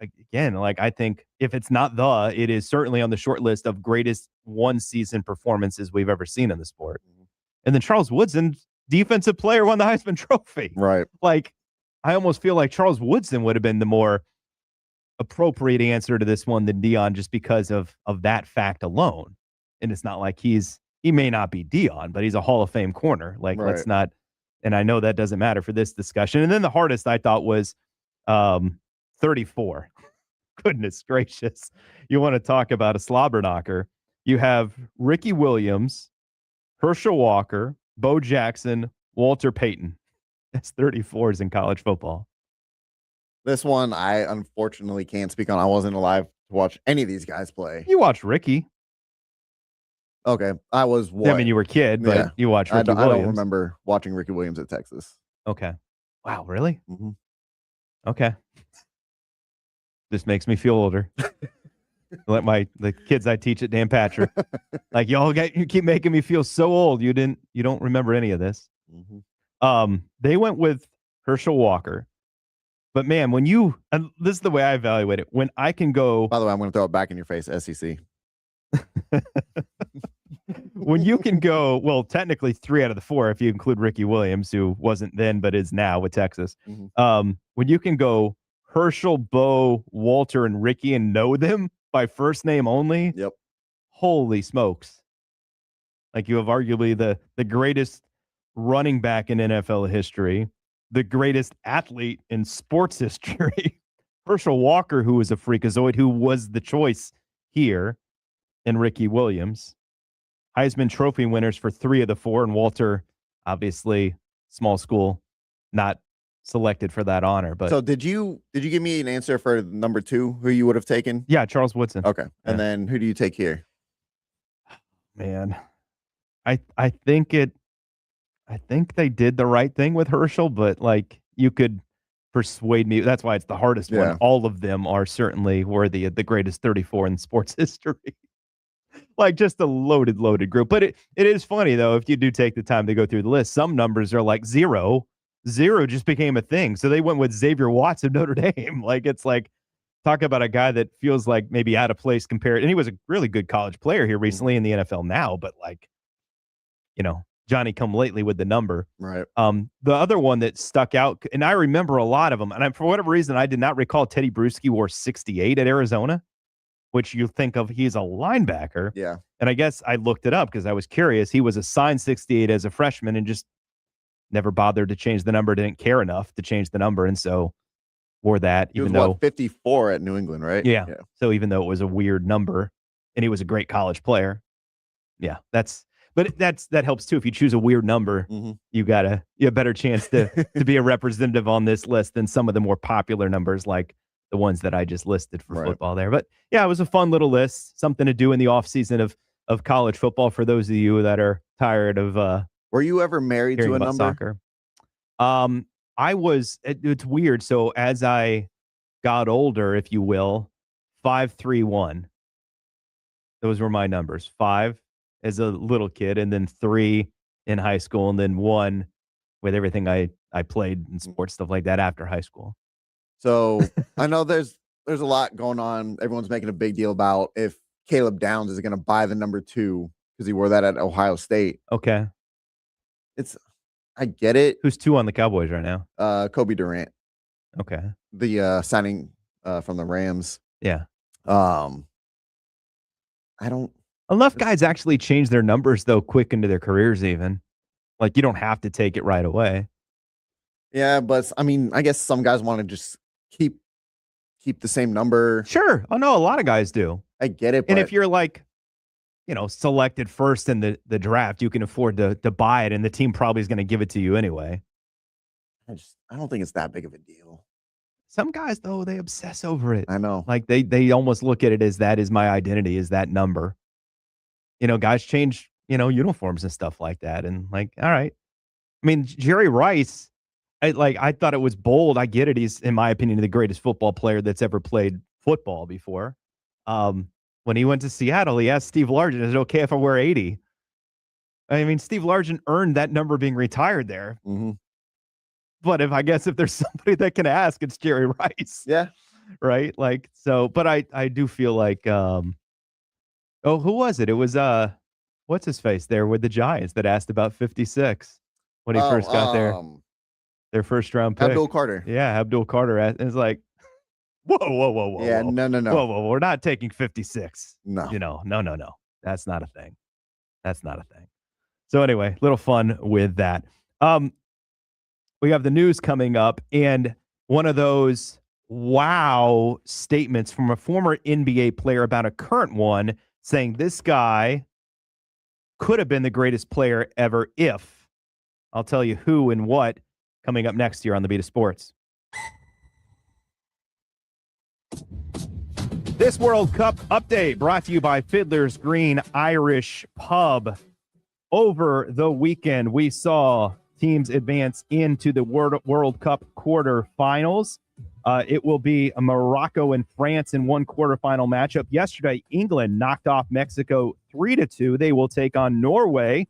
again, like, I think if it's not it is certainly on the short list of greatest one-season performances we've ever seen in the sport. And then Charles Woodson, defensive player, won the Heisman Trophy. Right. Like, I almost feel like Charles Woodson would have been the more appropriate answer to this one than Deion, just because of that fact alone. And it's not like he may not be Deion, but he's a Hall of Fame corner. Like, let's not, and I know that doesn't matter for this discussion. And then the hardest I thought was 34. Goodness gracious. You want to talk about a slobber knocker. You have Ricky Williams, Herschel Walker, Bo Jackson, Walter Payton. That's 34s in college football. This one, I unfortunately can't speak on. I wasn't alive to watch any of these guys play. You watched Ricky. Okay. I was what? I mean, you were a kid, but you watched Ricky Williams. I don't remember watching Ricky Williams at Texas. Okay. Wow, really? Okay. This makes me feel older. Let the kids I teach at Dan Patrick, like, you keep making me feel so old. You don't remember any of this. They went with Herschel Walker, but man, and this is the way I evaluate it. When I can go, by the way, I'm going to throw it back in your face, SEC. When you can go, well, technically 3 out of the 4, if you include Ricky Williams, who wasn't then, but is now with Texas. When you can go Herschel, Bo, Walter, and Ricky and know them by first name only. Yep. Holy smokes. Like, you have arguably the greatest running back in NFL history, the greatest athlete in sports history. Herschel Walker, who was a freakazoid, who was the choice here, and Ricky Williams. Heisman Trophy winners for 3 of the 4, and Walter, obviously, small school, not selected for that honor. But so did you give me an answer for number 2, who you would have taken? Yeah, Charles Woodson. Okay. And then who do you take here? Man, I think they did the right thing with Herschel, but like, you could persuade me. That's why it's the hardest one. All of them are certainly worthy of the greatest 34 in sports history. Like, just a loaded group. But it is funny, though, if you do take the time to go through the list, some numbers are like 0. 0 just became a thing. So they went with Xavier Watts of Notre Dame. Like, it's like, talk about a guy that feels like maybe out of place compared. And he was a really good college player here recently in the NFL now, but like, Johnny come lately with the number. Right. The other one that stuck out, and I remember a lot of them, and for whatever reason, I did not recall Teddy Bruschi wore 68 at Arizona, which you think of, he's a linebacker. Yeah. And I guess I looked it up because I was curious. He was assigned 68 as a freshman and just never bothered to change the number, didn't care enough to change the number, and so wore that. He was 54 at New England, right? Yeah. So even though it was a weird number, and he was a great college player, that helps too. If you choose a weird number, you have a better chance to be a representative on this list than some of the more popular numbers, like the ones that I just listed for football there. But yeah, it was a fun little list, something to do in the off season of college football for those of you that are tired of. Were you ever married to a number? Soccer. it's weird. So as I got older, if you will, 5-3-1. Those were my numbers. 5 as a little kid, and then 3 in high school, and then 1 with everything I played in sports, stuff like that after high school. So I know there's a lot going on. Everyone's making a big deal about if Caleb Downs is going to buy the number 2 because he wore that at Ohio State. Okay. I get it. Who's 2 on the Cowboys right now? Kobe Durant, Okay. the signing from the Rams. Yeah. I don't. Enough guys actually change their numbers, though, quick into their careers even. Like, you don't have to take it right away. Yeah, but I mean, I guess some guys want to just keep the same number. Sure. Oh, no, a lot of guys do. I get it. And if you're like, selected first in the draft, you can afford to buy it, and the team probably is going to give it to you anyway. I don't think it's that big of a deal. Some guys, though, they obsess over it. I know. Like, they almost look at it as that is my identity, is that number. Guys change, uniforms and stuff like that. And like, all right. I mean, Jerry Rice, I thought it was bold. I get it. He's, in my opinion, the greatest football player that's ever played football before. When he went to Seattle, he asked Steve Largent, is it okay if I wear 80? I mean, Steve Largent earned that number being retired there. Mm-hmm. But if there's somebody that can ask, it's Jerry Rice. Yeah. Right. Like, so, but I do feel like, who was it? It was, what's his face there with the Giants that asked about 56 when he first got there. Their first round pick. Abdul Carter. Yeah. Abdul Carter. And it's like, whoa. Yeah. Whoa. No. Whoa. We're not taking 56. No. No. That's not a thing. So anyway, little fun with that. We have the news coming up, and one of those wow statements from a former NBA player about a current one saying this guy could have been the greatest player ever if. I'll tell you who and what coming up next year on the Beat of Sports. This World Cup update brought to you by Fiddler's Green Irish Pub. Over the weekend, we saw teams advance into the World Cup quarterfinals. It will be a Morocco and France in one quarterfinal matchup. Yesterday, England knocked off Mexico 3-2. They will take on Norway,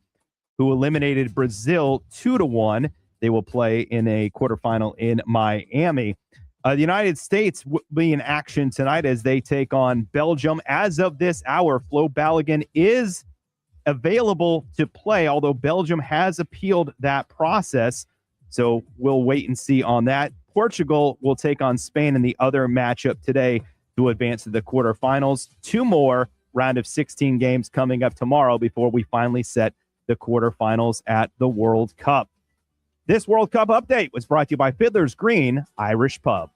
who eliminated Brazil 2-1. They will play in a quarterfinal in Miami. The United States will be in action tonight as they take on Belgium. As of this hour, Flo Balogun is available to play, although Belgium has appealed that process. So we'll wait and see on that. Portugal will take on Spain in the other matchup today to advance to the quarterfinals. 2 more round of 16 games coming up tomorrow before we finally set the quarterfinals at the World Cup. This World Cup update was brought to you by Fiddler's Green Irish Pub.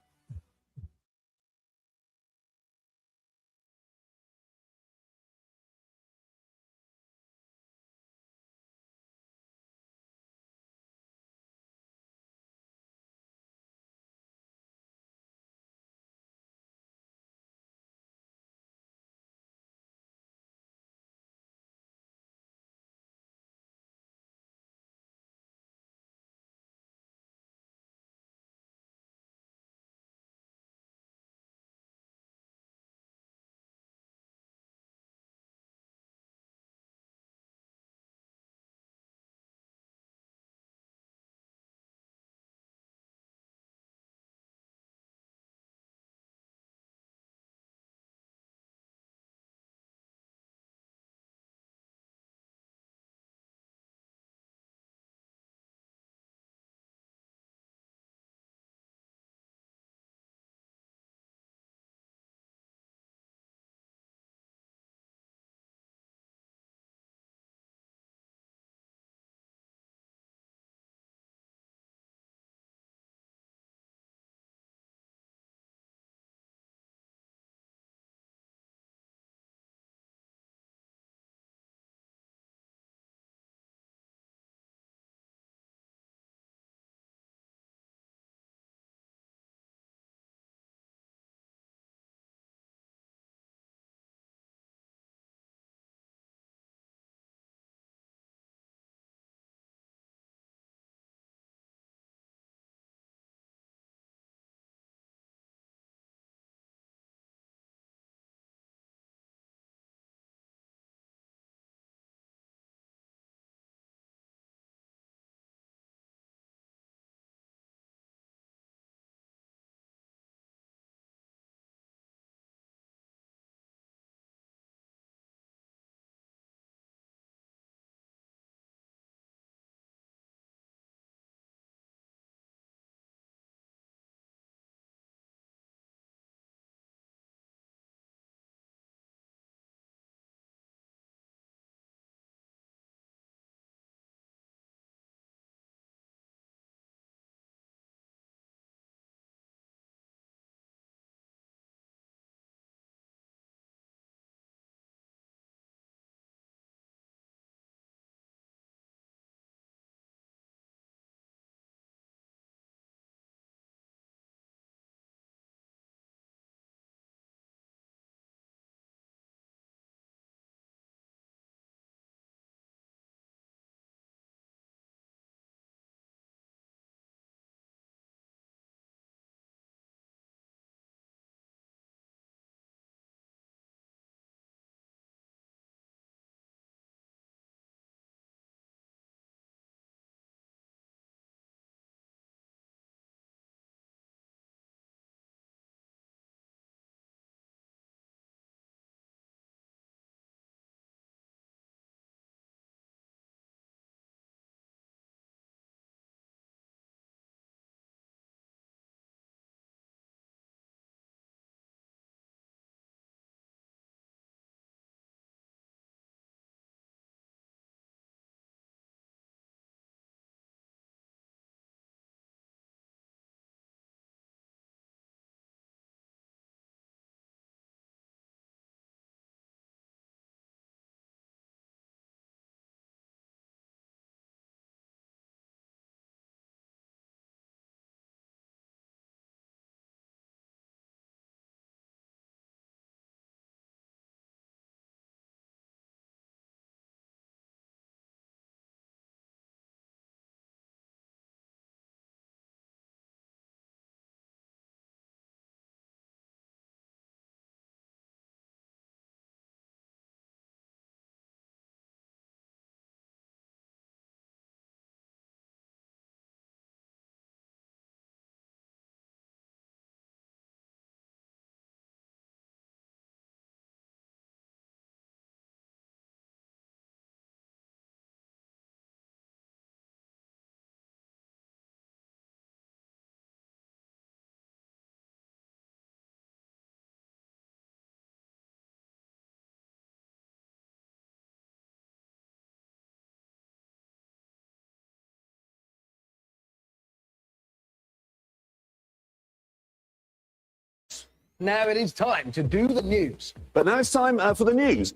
Now it is time to do the news. But now it's time for the news.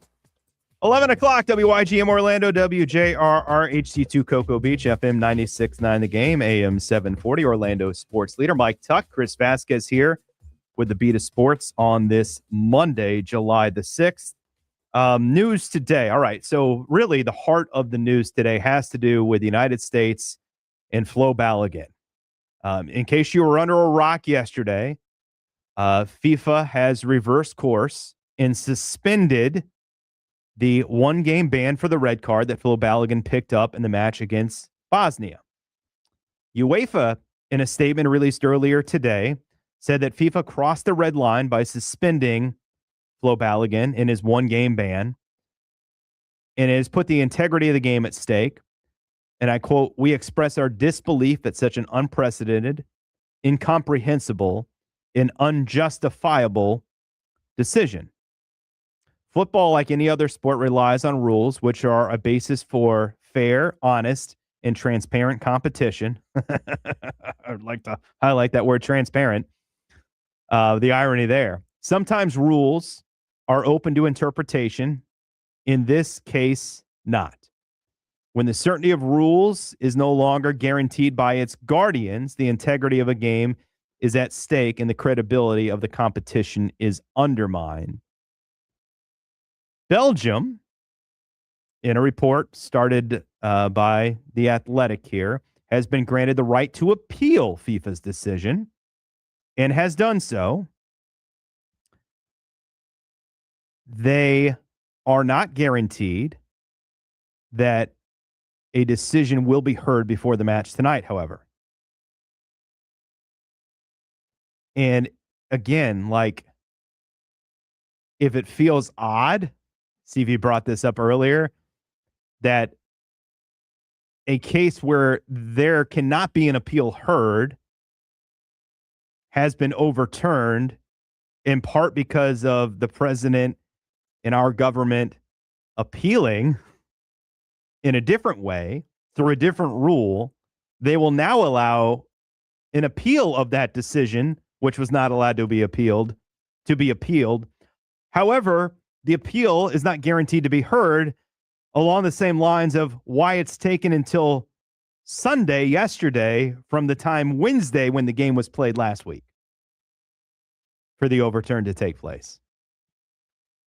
11 o'clock, WYGM Orlando, WJRR HD2 Cocoa Beach, FM 96.9 The Game, AM 740, Orlando sports leader Mike Tuck. Chris Vasquez here with the Beat of Sports on this Monday, July the 6th. News today. All right, so really the heart of the news today has to do with the United States and Flo Balogun. In case you were under a rock yesterday, FIFA has reversed course and suspended the one-game ban for the red card that Flo Balogun picked up in the match against Bosnia. UEFA, in a statement released earlier today, said that FIFA crossed the red line by suspending Flo Balogun in his one-game ban and has put the integrity of the game at stake. And I quote, "We express our disbelief that such an unprecedented, incomprehensible, and unjustifiable decision. Football, like any other sport, relies on rules which are a basis for fair, honest, and transparent competition." I'd like to highlight that word transparent. The irony there. Sometimes rules are open to interpretation. In this case, not. When the certainty of rules is no longer guaranteed by its guardians, the integrity of a game is at stake and the credibility of the competition is undermined. Belgium, in a report started by The Athletic here, has been granted the right to appeal FIFA's decision and has done so. They are not guaranteed that a decision will be heard before the match tonight, however. And again, like, if it feels odd, CV brought this up earlier, that a case where there cannot be an appeal heard has been overturned in part because of the president and our government appealing in a different way through a different rule. They will now allow an appeal of that decision, which was not allowed to be appealed, to be appealed. However, the appeal is not guaranteed to be heard, along the same lines of why it's taken until Sunday, yesterday, from the time Wednesday when the game was played last week for the overturn to take place.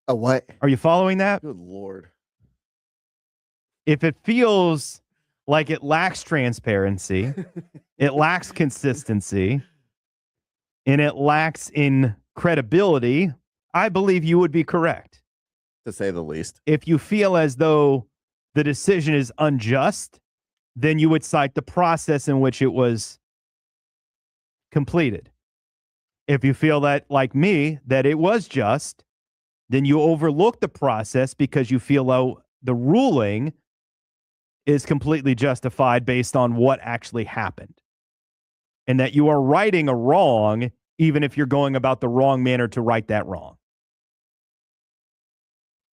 A what? Are you following that? Good Lord. If it feels like it lacks transparency, it lacks consistency, and it lacks in credibility, I believe you would be correct. To say the least. If you feel as though the decision is unjust, then you would cite the process in which it was completed. If you feel that, like me, that it was just, then you overlook the process because you feel the ruling is completely justified based on what actually happened. And that you are righting a wrong, even if you're going about the wrong manner to right that wrong.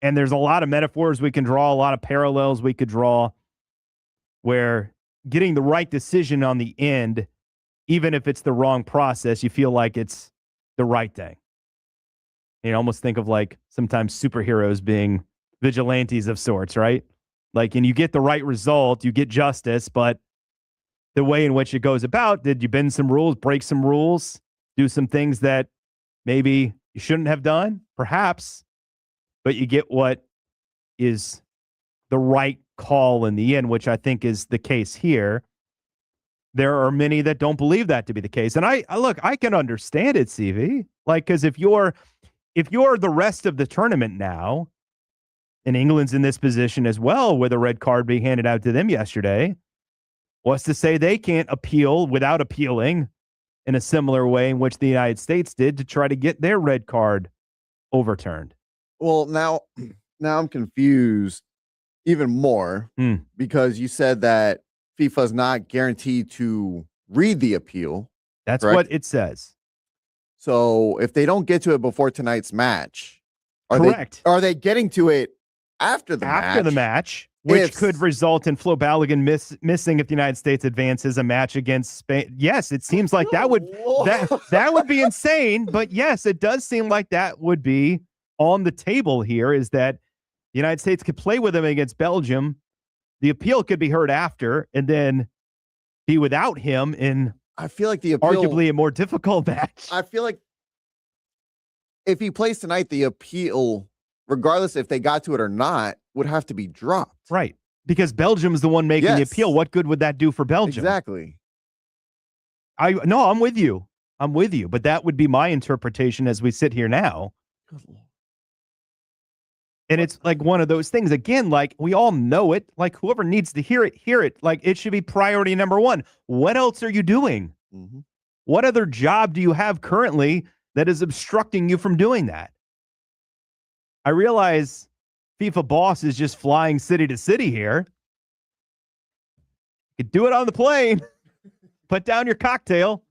And there's a lot of metaphors we can draw, a lot of parallels we could draw, where getting the right decision on the end, even if it's the wrong process, you feel like it's the right thing. You almost think of like sometimes superheroes being vigilantes of sorts, right? Like, and you get the right result, you get justice, but the way in which it goes about, did you bend some rules, break some rules, do some things that maybe you shouldn't have done? Perhaps. But you get what is the right call in the end, which I think is the case here. There are many that don't believe that to be the case. And I look, I can understand it, CV. Like, because if you're the rest of the tournament now, and England's in this position as well, with a red card being handed out to them yesterday, what's to say they can't appeal without appealing in a similar way in which the United States did to try to get their red card overturned? Well, now I'm confused even more because you said that FIFA is not guaranteed to read the appeal. That's correct? What it says. So if they don't get to it before tonight's match, correct. Are they getting to it after the match? After the match, which could result in Flo Balogun missing if the United States advances a match against Spain. Yes, it seems like that would be insane. But yes, it does seem like that would be on the table here, is that the United States could play with him against Belgium. The appeal could be heard after, and then be without him in, I feel like the appeal, arguably a more difficult match. I feel like if he plays tonight, the appeal, regardless if they got to it or not, would have to be dropped. Right. Because Belgium's the one making the appeal. What good would that do for Belgium? Exactly. No, I'm with you. But that would be my interpretation as we sit here now. And it's like one of those things, again, like we all know it, like whoever needs to hear it. Like it should be priority number one. What else are you doing? Mm-hmm. What other job do you have currently that is obstructing you from doing that? I realize FIFA boss is just flying city to city here. You could do it on the plane, put down your cocktail,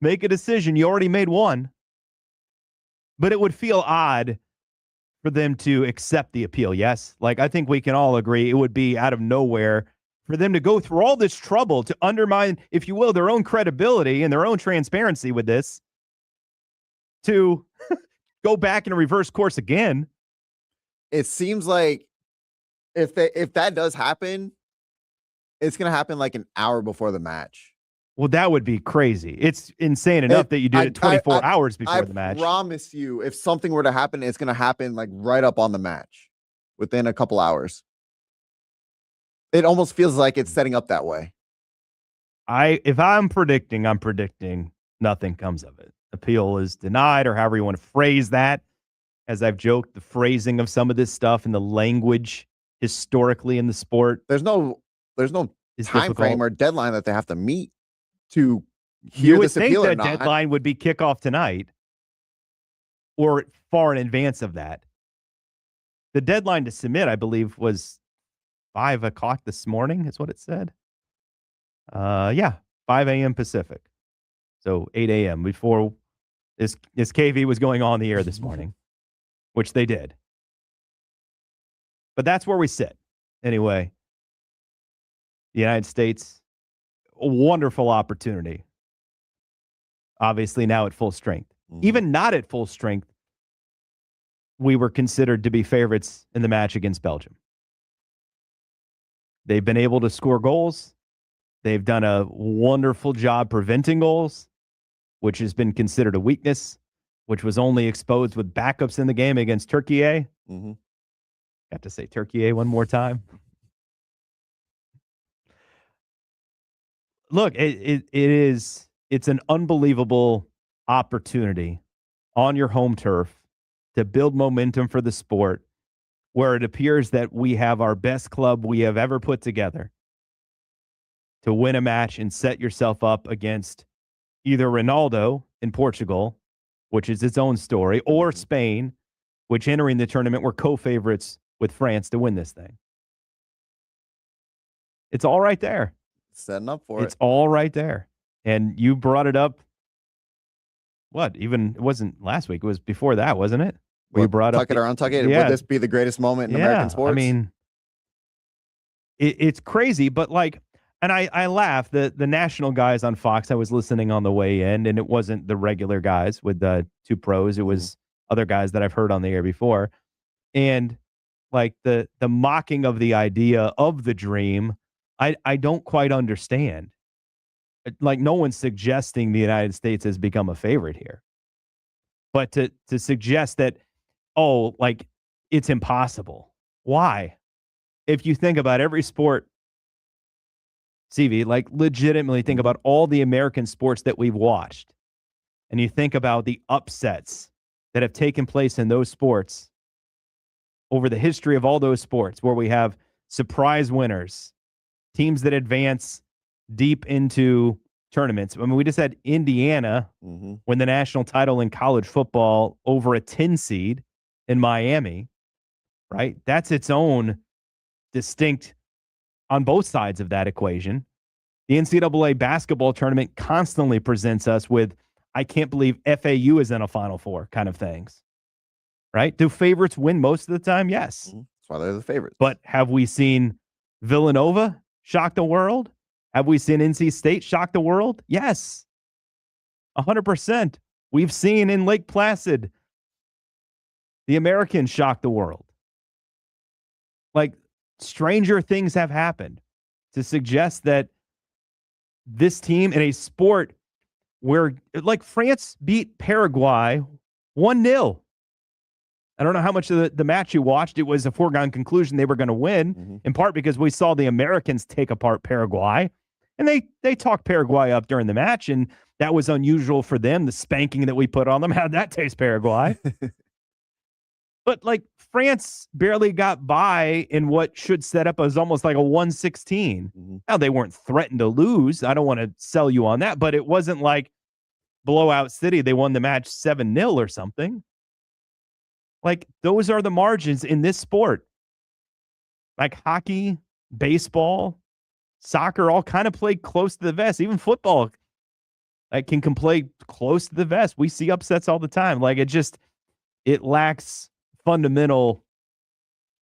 make a decision. You already made one. But it would feel odd for them to accept the appeal, yes? Like, I think we can all agree it would be out of nowhere for them to go through all this trouble to undermine, if you will, their own credibility and their own transparency with this, to go back and reverse course again. It seems like if that does happen, it's going to happen like an hour before the match. Well, that would be crazy. It's insane enough that you did it 24 hours before the match. I promise you, if something were to happen, it's going to happen like right up on the match within a couple hours. It almost feels like it's setting up that way. If I'm predicting nothing comes of it. Appeal is denied, or however you want to phrase that. As I've joked, the phrasing of some of this stuff and the language historically in the sport. There's no time frame or deadline that they have to meet to hear this appeal or not. You would think that deadline would be kickoff tonight or far in advance of that. The deadline to submit, I believe, was 5 o'clock this morning, is what it said. 5 a.m. Pacific. So 8 a.m. before this KV was going on the air this morning, which they did. But that's where we sit. Anyway, the United States, a wonderful opportunity. Obviously now at full strength. Mm-hmm. Even not at full strength, we were considered to be favorites in the match against Belgium. They've been able to score goals. They've done a wonderful job preventing goals, which has been considered a weakness, which was only exposed with backups in the game against Turkey. Mm-hmm. Got to say Turkey one more time. Look, it's an unbelievable opportunity on your home turf to build momentum for the sport, where it appears that we have our best club we have ever put together to win a match and set yourself up against either Ronaldo in Portugal, which is its own story, or Spain, which entering the tournament were co-favorites with France to win this thing. It's all right there. Setting up for it. It's all right there. And you brought it up. It wasn't last week. It was before that, wasn't it? We brought up. Tuck it or untuck it. Yeah. Would this be the greatest moment in American sports? I mean, it's crazy, but like, and I laugh. The national guys on Fox, I was listening on the way in, and it wasn't the regular guys with the two pros. It was other guys that I've heard on the air before. And like the mocking of the idea of the dream, I don't quite understand. Like, no one's suggesting the United States has become a favorite here. But to suggest that, like, it's impossible. Why? If you think about every sport, CV, like, legitimately think about all the American sports that we've watched, and you think about the upsets that have taken place in those sports over the history of all those sports, where we have surprise winners, teams that advance deep into tournaments. I mean, we just had Indiana win the national title in college football over a 10 seed in Miami, right? That's its own distinct on both sides of that equation. The NCAA basketball tournament constantly presents us with, I can't believe FAU is in a Final Four kind of things, right? Do favorites win most of the time? Yes. That's why they're the favorites. But have we seen Villanova shock the world? Have we seen NC State shock the world? Yes, 100%. We've seen in Lake Placid the Americans shock the world. Like, stranger things have happened to suggest that this team in a sport where, like, France beat Paraguay 1-0. I don't know how much of the match you watched. It was a foregone conclusion they were going to win, in part because we saw the Americans take apart Paraguay. And they talked Paraguay up during the match, and that was unusual for them. The spanking that we put on them, how'd that taste, Paraguay? But, like, France barely got by in what should set up as almost like a 1-16. Now, they weren't threatened to lose. I don't want to sell you on that, but it wasn't like blowout city. They won the match 7-0 or something. Like, those are the margins in this sport. Like hockey, baseball, soccer, all kind of play close to the vest. Even football, like, can play close to the vest. We see upsets all the time. Like, it lacks fundamental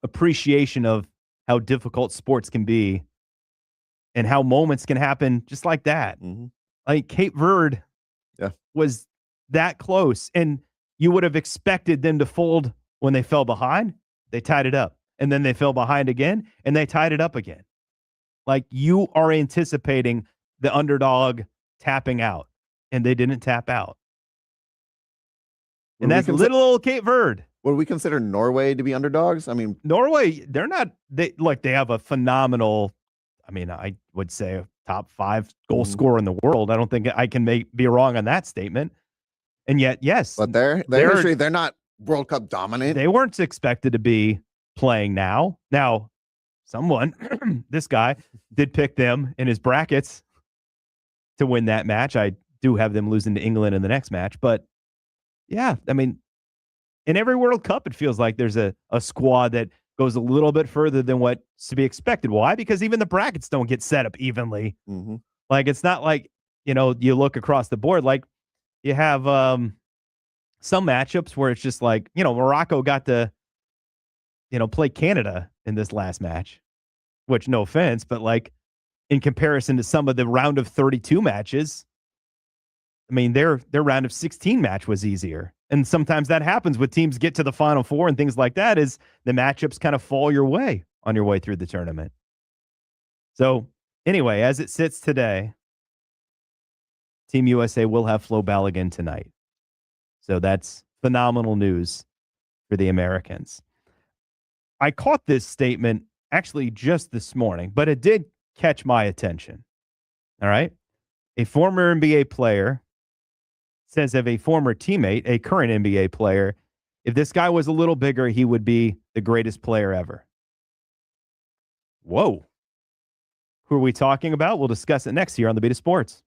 appreciation of how difficult sports can be and how moments can happen just like that. Like, Cape Verde was that close, and you would have expected them to fold when they fell behind. They tied it up, and then they fell behind again, and they tied it up again. Like, you are anticipating the underdog tapping out, and they didn't tap out. And that's little old Cape Verde. Would we consider Norway to be underdogs? I mean, Norway, they're not. They have a phenomenal, I mean, I would say a top 5 goal scorer in the world. I don't think I can be wrong on that statement. And yet, yes. But their history, they're not World Cup dominant. They weren't expected to be playing now. Now, someone, this guy, did pick them in his brackets to win that match. I do have them losing to England in the next match. But, yeah, I mean, in every World Cup, it feels like there's a squad that goes a little bit further than what's to be expected. Why? Because even the brackets don't get set up evenly. Like, it's not like, you look across the board. Like, you have some matchups where it's just like, Morocco got to, play Canada in this last match, which, no offense, but, like, in comparison to some of the round of 32 matches, I mean, their round of 16 match was easier. And sometimes that happens with teams get to the Final Four and things like that, is the matchups kind of fall your way on your way through the tournament. So anyway, as it sits today, Team USA will have Flo Balogun tonight. So that's phenomenal news for the Americans. I caught this statement actually just this morning, but it did catch my attention. All right. A former NBA player says of a former teammate, a current NBA player, if this guy was a little bigger, he would be the greatest player ever. Whoa. Who are we talking about? We'll discuss it next here on the Beat of Sports.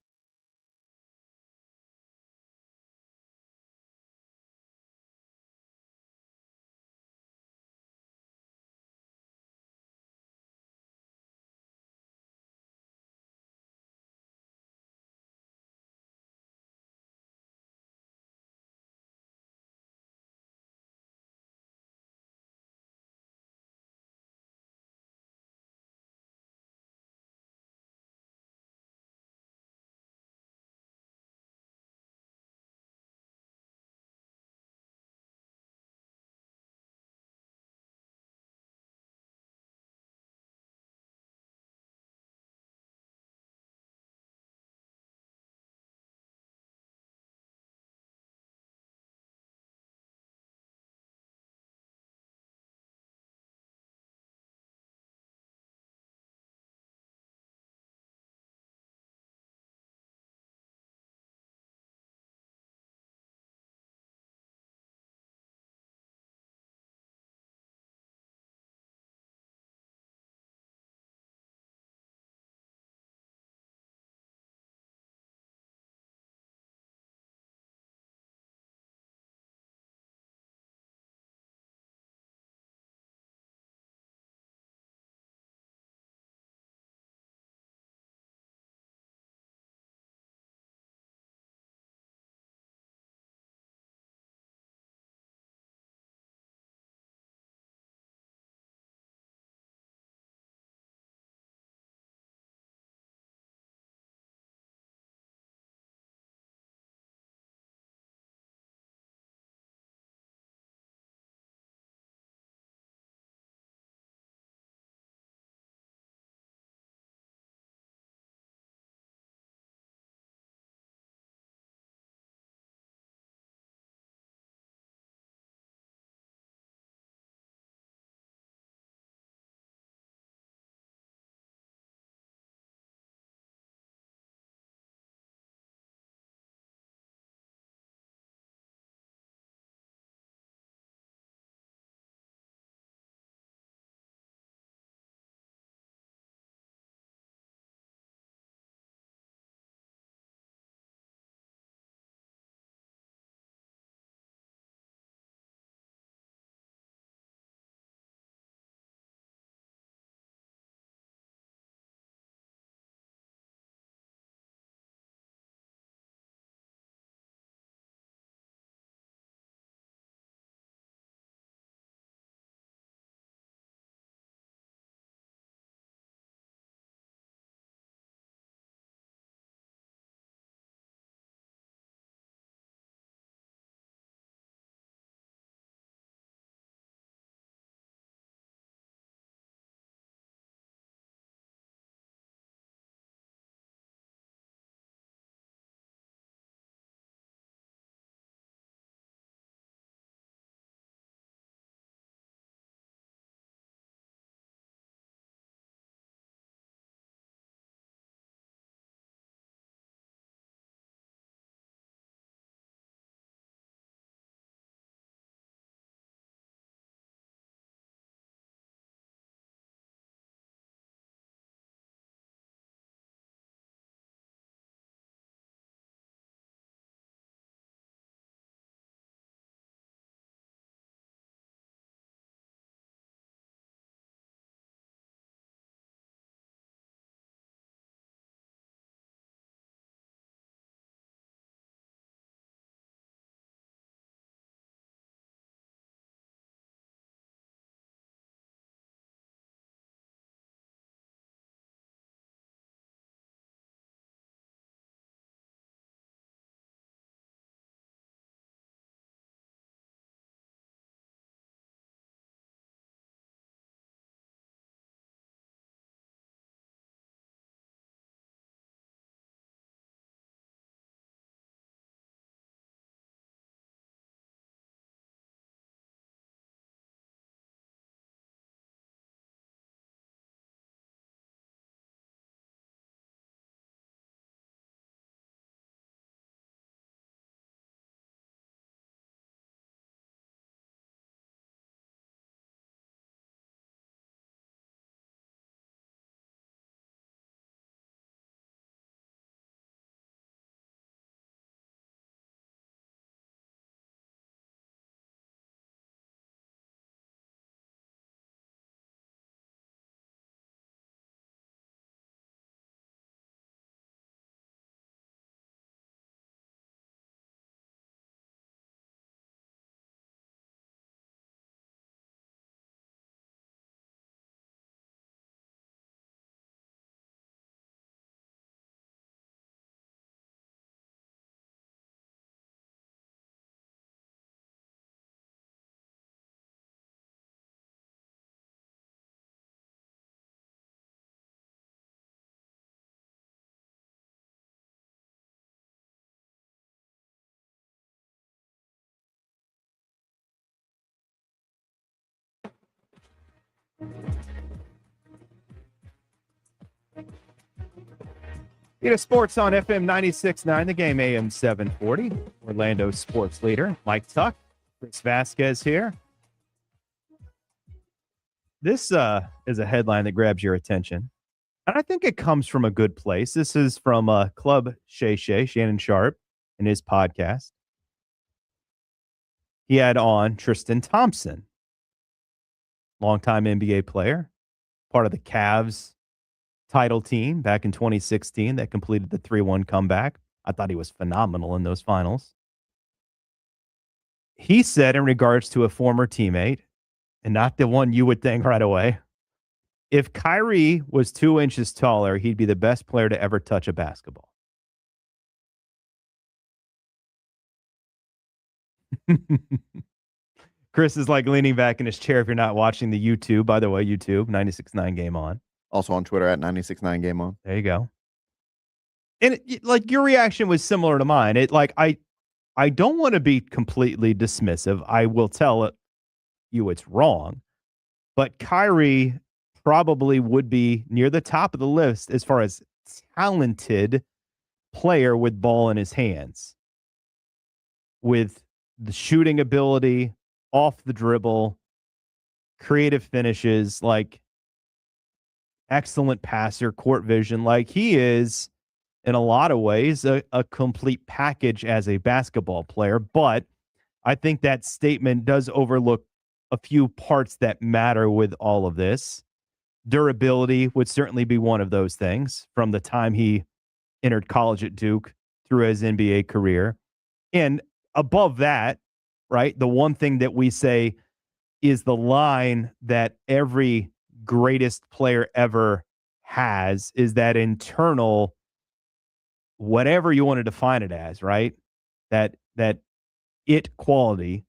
Sports on FM 96.9, the game AM 740. Orlando sports leader, Mike Tuck, Chris Vasquez here. This is a headline that grabs your attention, and I think it comes from a good place. This is from Club Shannon Sharp, in his podcast. He had on Tristan Thompson, longtime NBA player, part of the Cavs title team back in 2016 that completed the 3-1 comeback. I thought he was phenomenal in those finals. He said in regards to a former teammate, and not the one you would think right away, if Kyrie was 2 inches taller, he'd be the best player to ever touch a basketball. Chris is like leaning back in his chair if you're not watching the YouTube. By the way, YouTube, 96.9 Game On. Also on Twitter at 96.9 Game On. There you go. And like your reaction was similar to mine. I don't want to be completely dismissive. I will tell you it's wrong. But Kyrie probably would be near the top of the list as far as talented player with ball in his hands. With the shooting ability, off the dribble, creative finishes, like excellent passer, court vision. Like he is, in a lot of ways, a complete package as a basketball player. But I think that statement does overlook a few parts that matter with all of this. Durability would certainly be one of those things from the time he entered college at Duke through his NBA career. And above that, right, the one thing that we say is the line that every greatest player ever has is that internal, whatever you want to define it as, right? That it quality,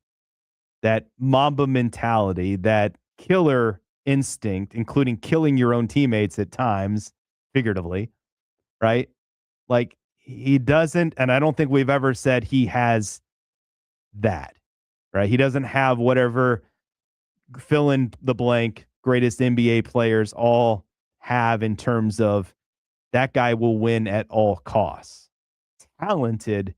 that Mamba mentality, that killer instinct, including killing your own teammates at times, figuratively, right? Like he doesn't, and I don't think we've ever said he has that, right? He doesn't have whatever fill in the blank greatest NBA players all have in terms of that guy will win at all costs. Talented,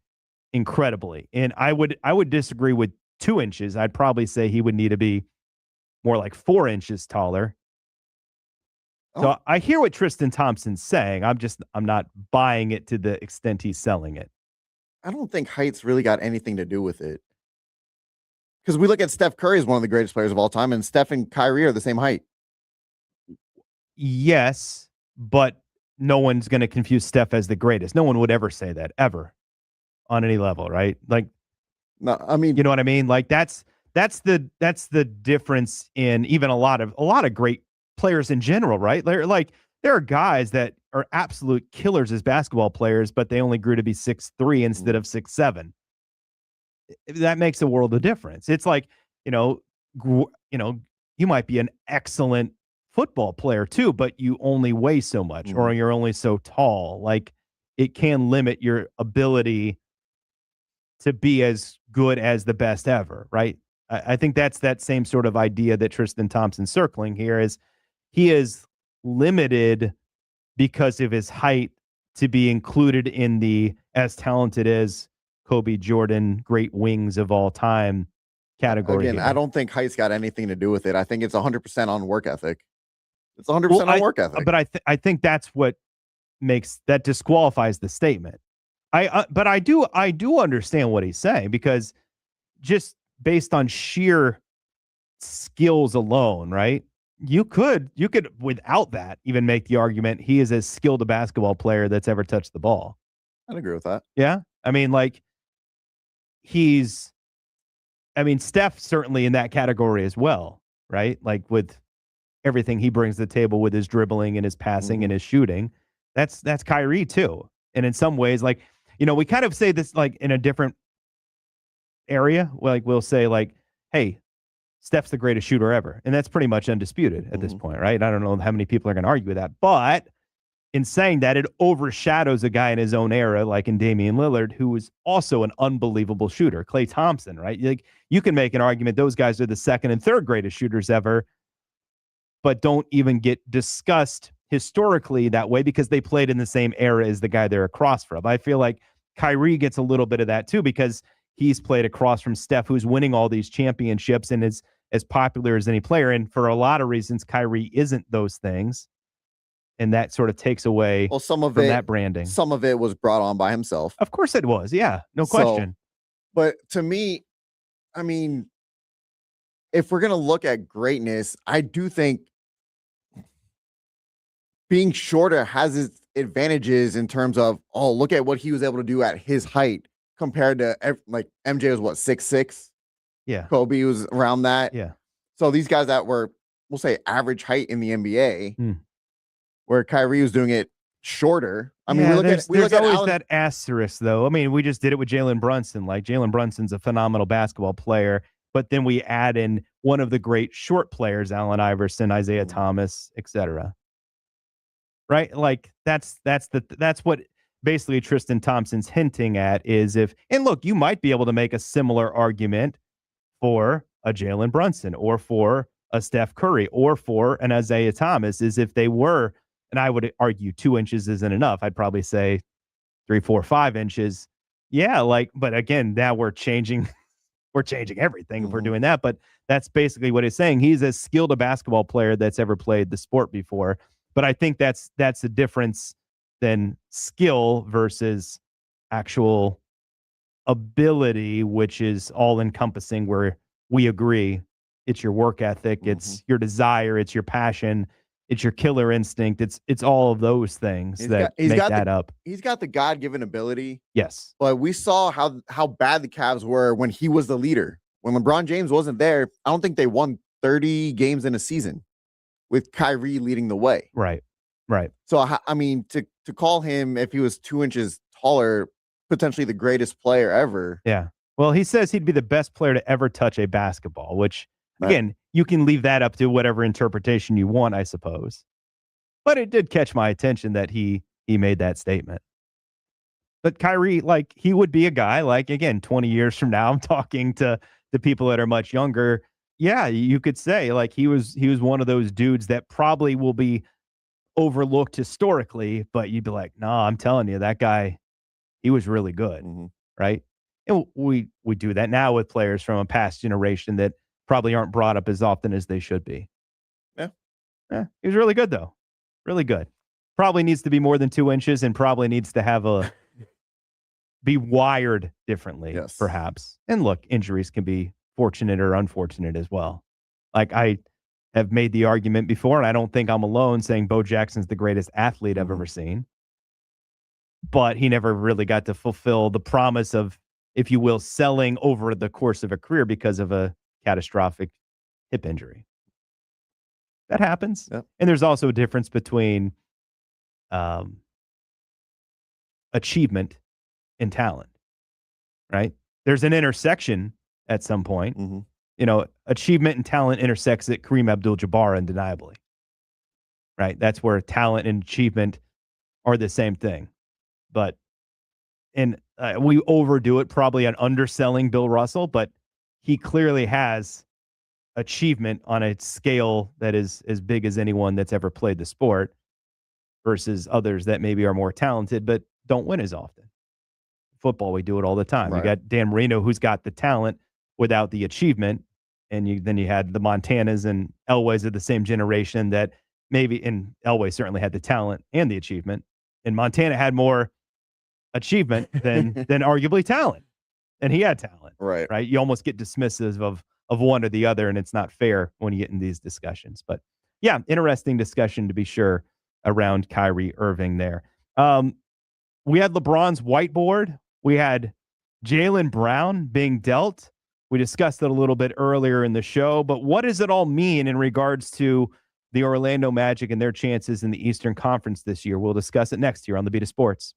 incredibly. And I would disagree with 2 inches. I'd probably say he would need to be more like 4 inches taller. So I hear what Tristan Thompson's saying. I'm not buying it to the extent he's selling it. I don't think height's really got anything to do with it. Because we look at Steph Curry as one of the greatest players of all time, and Steph and Kyrie are the same height. Yes, but no one's going to confuse Steph as the greatest. No one would ever say that, ever, on any level, right? Like, no, I mean, you know what I mean? Like that's the difference in even a lot of great players in general, right? Like there are guys that are absolute killers as basketball players, but they only grew to be 6'3" instead of 6'7". That makes a world of difference. It's like, you might be an excellent football player too, but you only weigh so much or you're only so tall. Like it can limit your ability to be as good as the best ever, right? I think that's that same sort of idea that Tristan Thompson's circling here is he is limited because of his height to be included in the as talented as Kobe, Jordan, great wings of all time category. Again, I don't think height's got anything to do with it. I think it's 100% on work ethic. It's 100% on work ethic. But I think that's what disqualifies the statement. But I do understand what he's saying, because just based on sheer skills alone, right? You could without that even make the argument he is as skilled a basketball player that's ever touched the ball. I'd agree with that. Yeah. I mean, like Steph certainly in that category as well, right? Like with everything he brings to the table with his dribbling and his passing and his shooting. That's Kyrie too. And in some ways, like, we kind of say this like in a different area. Like we'll say like, hey, Steph's the greatest shooter ever. And that's pretty much undisputed at this point, right? I don't know how many people are going to argue with that. But in saying that, it overshadows a guy in his own era, like in Damian Lillard, who is also an unbelievable shooter. Klay Thompson, right? Like you can make an argument those guys are the second and third greatest shooters ever. but don't even get discussed historically that way because they played in the same era as the guy they're across from. I feel like Kyrie gets a little bit of that too because he's played across from Steph, who's winning all these championships and is as popular as any player. And for a lot of reasons, Kyrie isn't those things. And that sort of takes away from that branding. Some of it was brought on by himself. Of course it was. Yeah, no question. But to me, I mean, if we're going to look at greatness, I do think being shorter has its advantages in terms of, oh, look at what he was able to do at his height compared to like MJ was what, 6'6"? Yeah. Kobe was around that. Yeah. So these guys that were, we'll say, average height in the NBA, where Kyrie was doing it shorter. I mean, there's always that asterisk, though. I mean, we just did it with Jalen Brunson. Like, Jalen Brunson's a phenomenal basketball player, but then we add in one of the great short players, Allen Iverson, Isaiah Thomas, etc. Right? Like, that's what basically Tristan Thompson's hinting at is and look, you might be able to make a similar argument for a Jalen Brunson or for a Steph Curry or for an Isaiah Thomas is if they were, and I would argue 2 inches isn't enough. I'd probably say 3, 4, 5 inches. Yeah, but again, now we're changing everything if we're doing that. But that's basically what he's saying. He's as skilled a basketball player that's ever played the sport before. But I think that's a difference than skill versus actual ability, which is all encompassing, where we agree it's your work ethic, it's your desire, it's your passion, it's your killer instinct. It's all of those things that make that up. He's got the God-given ability. Yes. But we saw how bad the Cavs were when he was the leader. When LeBron James wasn't there, I don't think they won 30 games in a season with Kyrie leading the way. Right. So, I mean, to call him, if he was 2 inches taller, potentially the greatest player ever. Yeah. Well, he says he'd be the best player to ever touch a basketball, which, again, you can leave that up to whatever interpretation you want, I suppose. But it did catch my attention that he made that statement. But Kyrie, he would be a guy, again, 20 years from now, I'm talking to the people that are much younger. Yeah, you could say, he was one of those dudes that probably will be overlooked historically, but you'd be like, no, I'm telling you, that guy, he was really good, right? And we do that now with players from a past generation that probably aren't brought up as often as they should be. Yeah, he was really good, though. Really good. Probably needs to be more than 2 inches and probably needs to have be wired differently, perhaps. And look, injuries can be fortunate or unfortunate as well. I have made the argument before, and I don't think I'm alone saying Bo Jackson's the greatest athlete I've ever seen. But he never really got to fulfill the promise of, if you will, selling over the course of a career because of a catastrophic hip injury. That happens. Yep. And there's also a difference between achievement and talent, right? There's an intersection at some point. Achievement and talent intersects at Kareem Abdul-Jabbar undeniably, right? That's where talent and achievement are the same thing. But we overdo it probably on underselling Bill Russell, but he clearly has achievement on a scale that is as big as anyone that's ever played the sport versus others that maybe are more talented but don't win as often. Football, we do it all the time. Right. You got Dan Marino, who's got the talent without the achievement, and then you had the Montanas and Elways of the same generation that maybe, and Elway certainly had the talent and the achievement, and Montana had more achievement than arguably talent, and he had talent. Right. You almost get dismissive of one or the other, and it's not fair when you get in these discussions. But yeah, interesting discussion to be sure around Kyrie Irving there. We had LeBron's whiteboard. We had Jaylen Brown being dealt. We discussed it a little bit earlier in the show, but what does it all mean in regards to the Orlando Magic and their chances in the Eastern Conference this year? We'll discuss it next year on the Beat of Sports.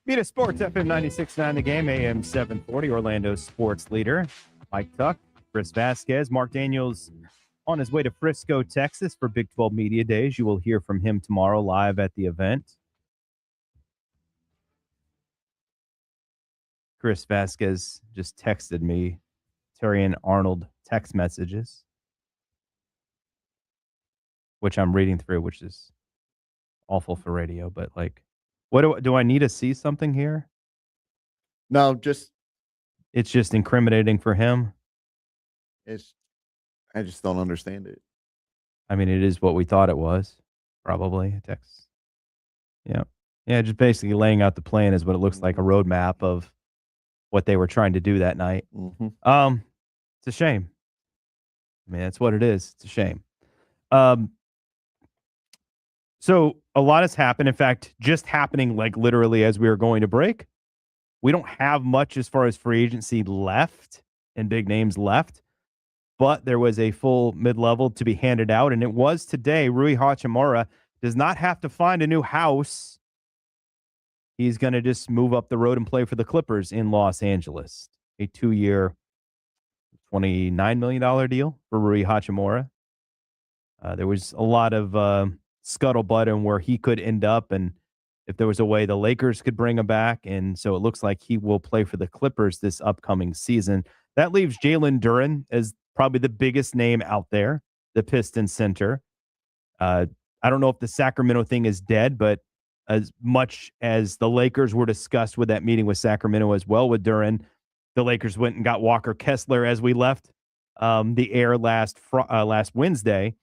Vita Sports FM 96.9 The Game, AM 740, Orlando sports leader. Mike Tuck, Chris Vasquez, Marc Daniels on his way to Frisco, Texas for Big 12 Media Days. You will hear from him tomorrow live at the event. Chris Vasquez just texted me Terry and Arnold text messages, which I'm reading through, which is awful for radio, but like, what do I need to see something here? No, it's just incriminating for him. I just don't understand it. I mean, it is what we thought it was, probably. Text. Yeah, just basically laying out the plan is what it looks like, a roadmap of what they were trying to do that night. Mm-hmm. It's a shame. I mean, that's what it is. It's a shame. So a lot has happened. In fact, just happening like literally as we were going to break. We don't have much as far as free agency left and big names left, but there was a full mid-level to be handed out, and it was today. Rui Hachimura does not have to find a new house. He's going to just move up the road and play for the Clippers in Los Angeles. A 2-year, $29 million deal for Rui Hachimura. There was a lot of scuttlebutt on where he could end up, and if there was a way the Lakers could bring him back. And so it looks like he will play for the Clippers this upcoming season. That leaves Jalen Duren as probably the biggest name out there, the Pistons center. I don't know if the Sacramento thing is dead, but as much as the Lakers were discussed with that meeting with Sacramento as well with Duren, the Lakers went and got Walker Kessler as we left the air last Wednesday.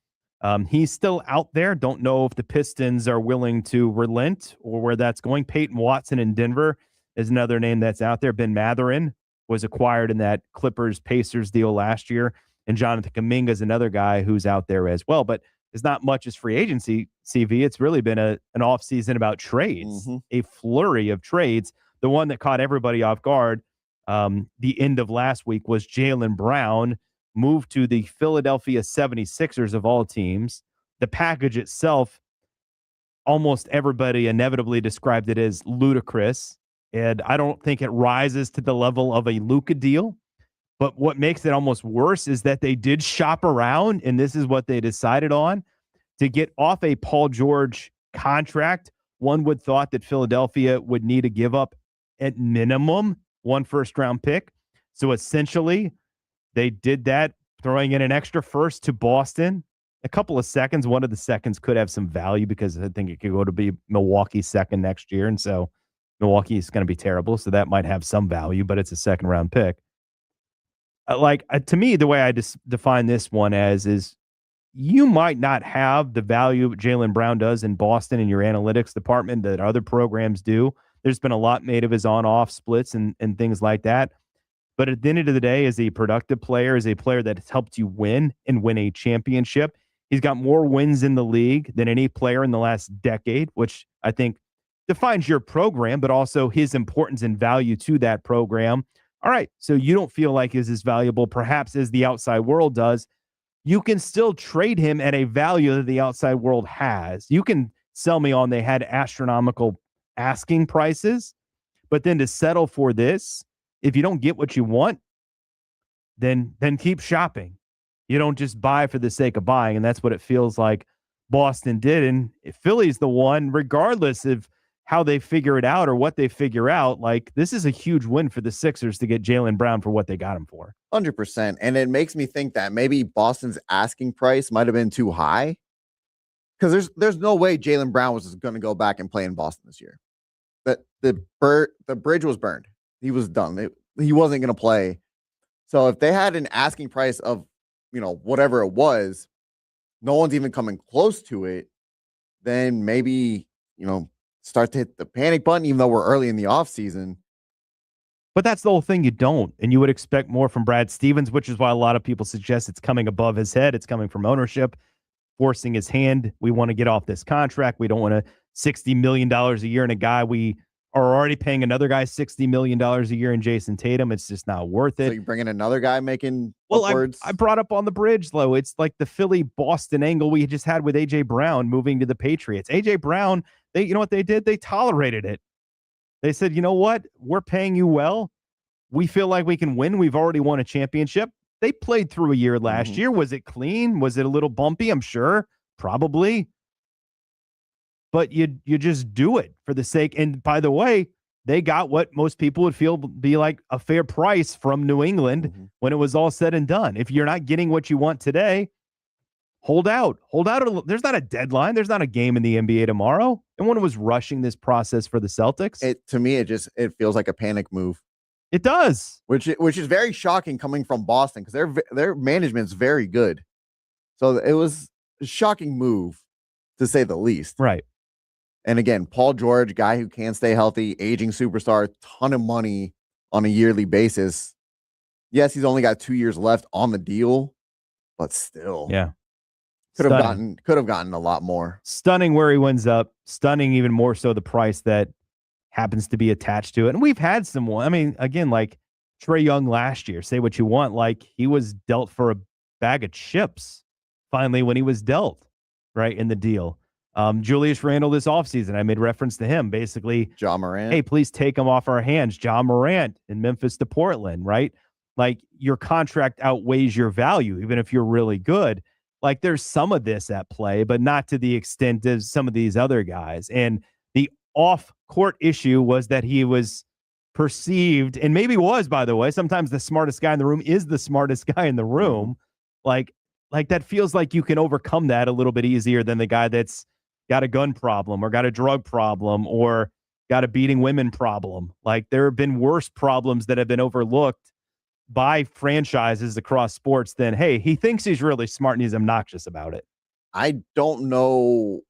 He's still out there. Don't know if the Pistons are willing to relent or where that's going. Peyton Watson in Denver is another name that's out there. Ben Mathurin was acquired in that Clippers-Pacers deal last year. And Jonathan Kuminga is another guy who's out there as well. But it's not much as free agency, CV. It's really been an offseason about trades, a flurry of trades. The one that caught everybody off guard the end of last week was Jaylen Brown, moved to the Philadelphia 76ers of all teams. The package itself, almost everybody inevitably described it as ludicrous, and I don't think it rises to the level of a Luka deal. But what makes it almost worse is that they did shop around, and this is what they decided on, to get off a Paul George contract. One would thought that Philadelphia would need to give up at minimum 1 first-round pick. So essentially, they did that, throwing in an extra first to Boston. A couple of seconds. One of the seconds could have some value because I think it could go to be Milwaukee's second next year. And so Milwaukee is going to be terrible. So that might have some value, but it's a second-round pick. To me, the way I define this one as is you might not have the value Jaylen Brown does in Boston in your analytics department that other programs do. There's been a lot made of his on-off splits and things like that. But at the end of the day, as a productive player, as a player that has helped you win and win a championship, he's got more wins in the league than any player in the last decade, which I think defines your program, but also his importance and value to that program. All right, so you don't feel like he's as valuable perhaps as the outside world does. You can still trade him at a value that the outside world has. You can sell me on they had astronomical asking prices, but then to settle for this, if you don't get what you want, then keep shopping. You don't just buy for the sake of buying, and that's what it feels like Boston did. And Philly's the one, regardless of how they figure it out or what they figure out, like this is a huge win for the Sixers to get Jaylen Brown for what they got him for. 100%. And it makes me think that maybe Boston's asking price might have been too high because there's no way Jaylen Brown was going to go back and play in Boston this year. But the bridge was burned. He was done. He wasn't going to play. So if they had an asking price of, whatever it was, no one's even coming close to it, then maybe, start to hit the panic button, even though we're early in the offseason. But that's the whole thing. You don't. And you would expect more from Brad Stevens, which is why a lot of people suggest it's coming above his head. It's coming from ownership, forcing his hand. We want to get off this contract. We don't want $60 million a year in a guy we are already paying another guy $60 million a year in Jason Tatum. It's just not worth it. So you bring in another guy making Well, upwards. I brought up on the bridge, though. It's like the Philly-Boston angle we just had with A.J. Brown moving to the Patriots. A.J. Brown, you know what they did? They tolerated it. They said, you know what? We're paying you well. We feel like we can win. We've already won a championship. They played through a year last year. Was it clean? Was it a little bumpy? I'm sure. Probably. But you just do it for the sake. And by the way, they got what most people would feel be like a fair price from New England when it was all said and done. If you're not getting what you want today, hold out. There's not a deadline. There's not a game in the NBA tomorrow. And one was rushing this process for the Celtics. To me, it feels like a panic move. It does, which is very shocking coming from Boston because their management's very good. So it was a shocking move, to say the least. Right. And again, Paul George, guy who can't stay healthy, aging superstar, ton of money on a yearly basis. Yes, he's only got 2 years left on the deal, but still, yeah, could have gotten a lot more. Stunning where he winds up. Stunning even more so the price that happens to be attached to it. And we've had someone, I mean, again, like Trae Young last year, say what you want, like he was dealt for a bag of chips finally when he was dealt, right, in the deal. Julius Randle this offseason, I made reference to him, basically, Ja Morant. Hey, please take him off our hands. Ja Morant in Memphis to Portland, right? Like your contract outweighs your value, even if you're really good. Like there's some of this at play, but not to the extent of some of these other guys. And the off-court issue was that he was perceived, and maybe was, by the way, sometimes the smartest guy in the room is the smartest guy in the room. Like that feels like you can overcome that a little bit easier than the guy that's got a gun problem or got a drug problem or got a beating women problem. Like there have been worse problems that have been overlooked by franchises across sports than, hey, he thinks he's really smart and he's obnoxious about it. I don't know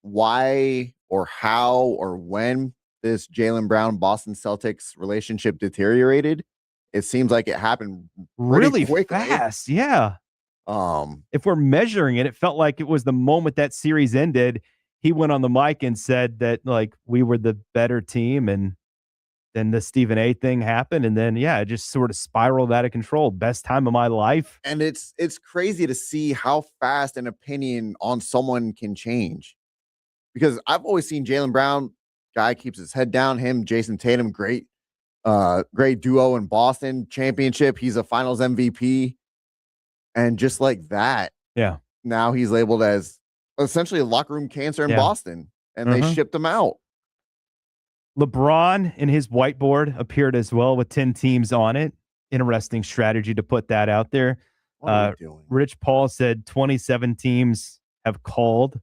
why or how or when this Jaylen Brown Boston Celtics relationship deteriorated. It seems like it happened really quickly. Fast. Yeah. If we're measuring it, it felt like it was the moment that series ended. He went on the mic and said that like we were the better team, and then the Stephen A thing happened, and then it just sort of spiraled out of control. Best time of my life. And it's crazy to see how fast an opinion on someone can change. Because I've always seen Jaylen Brown, guy keeps his head down. Him, Jason Tatum, great duo in Boston, championship. He's a Finals MVP, and just like that, now he's labeled as essentially a locker room cancer in Boston, and they shipped him out. LeBron in his whiteboard appeared as well with 10 teams on it. Interesting strategy to put that out there. Rich Paul said 27 teams have called.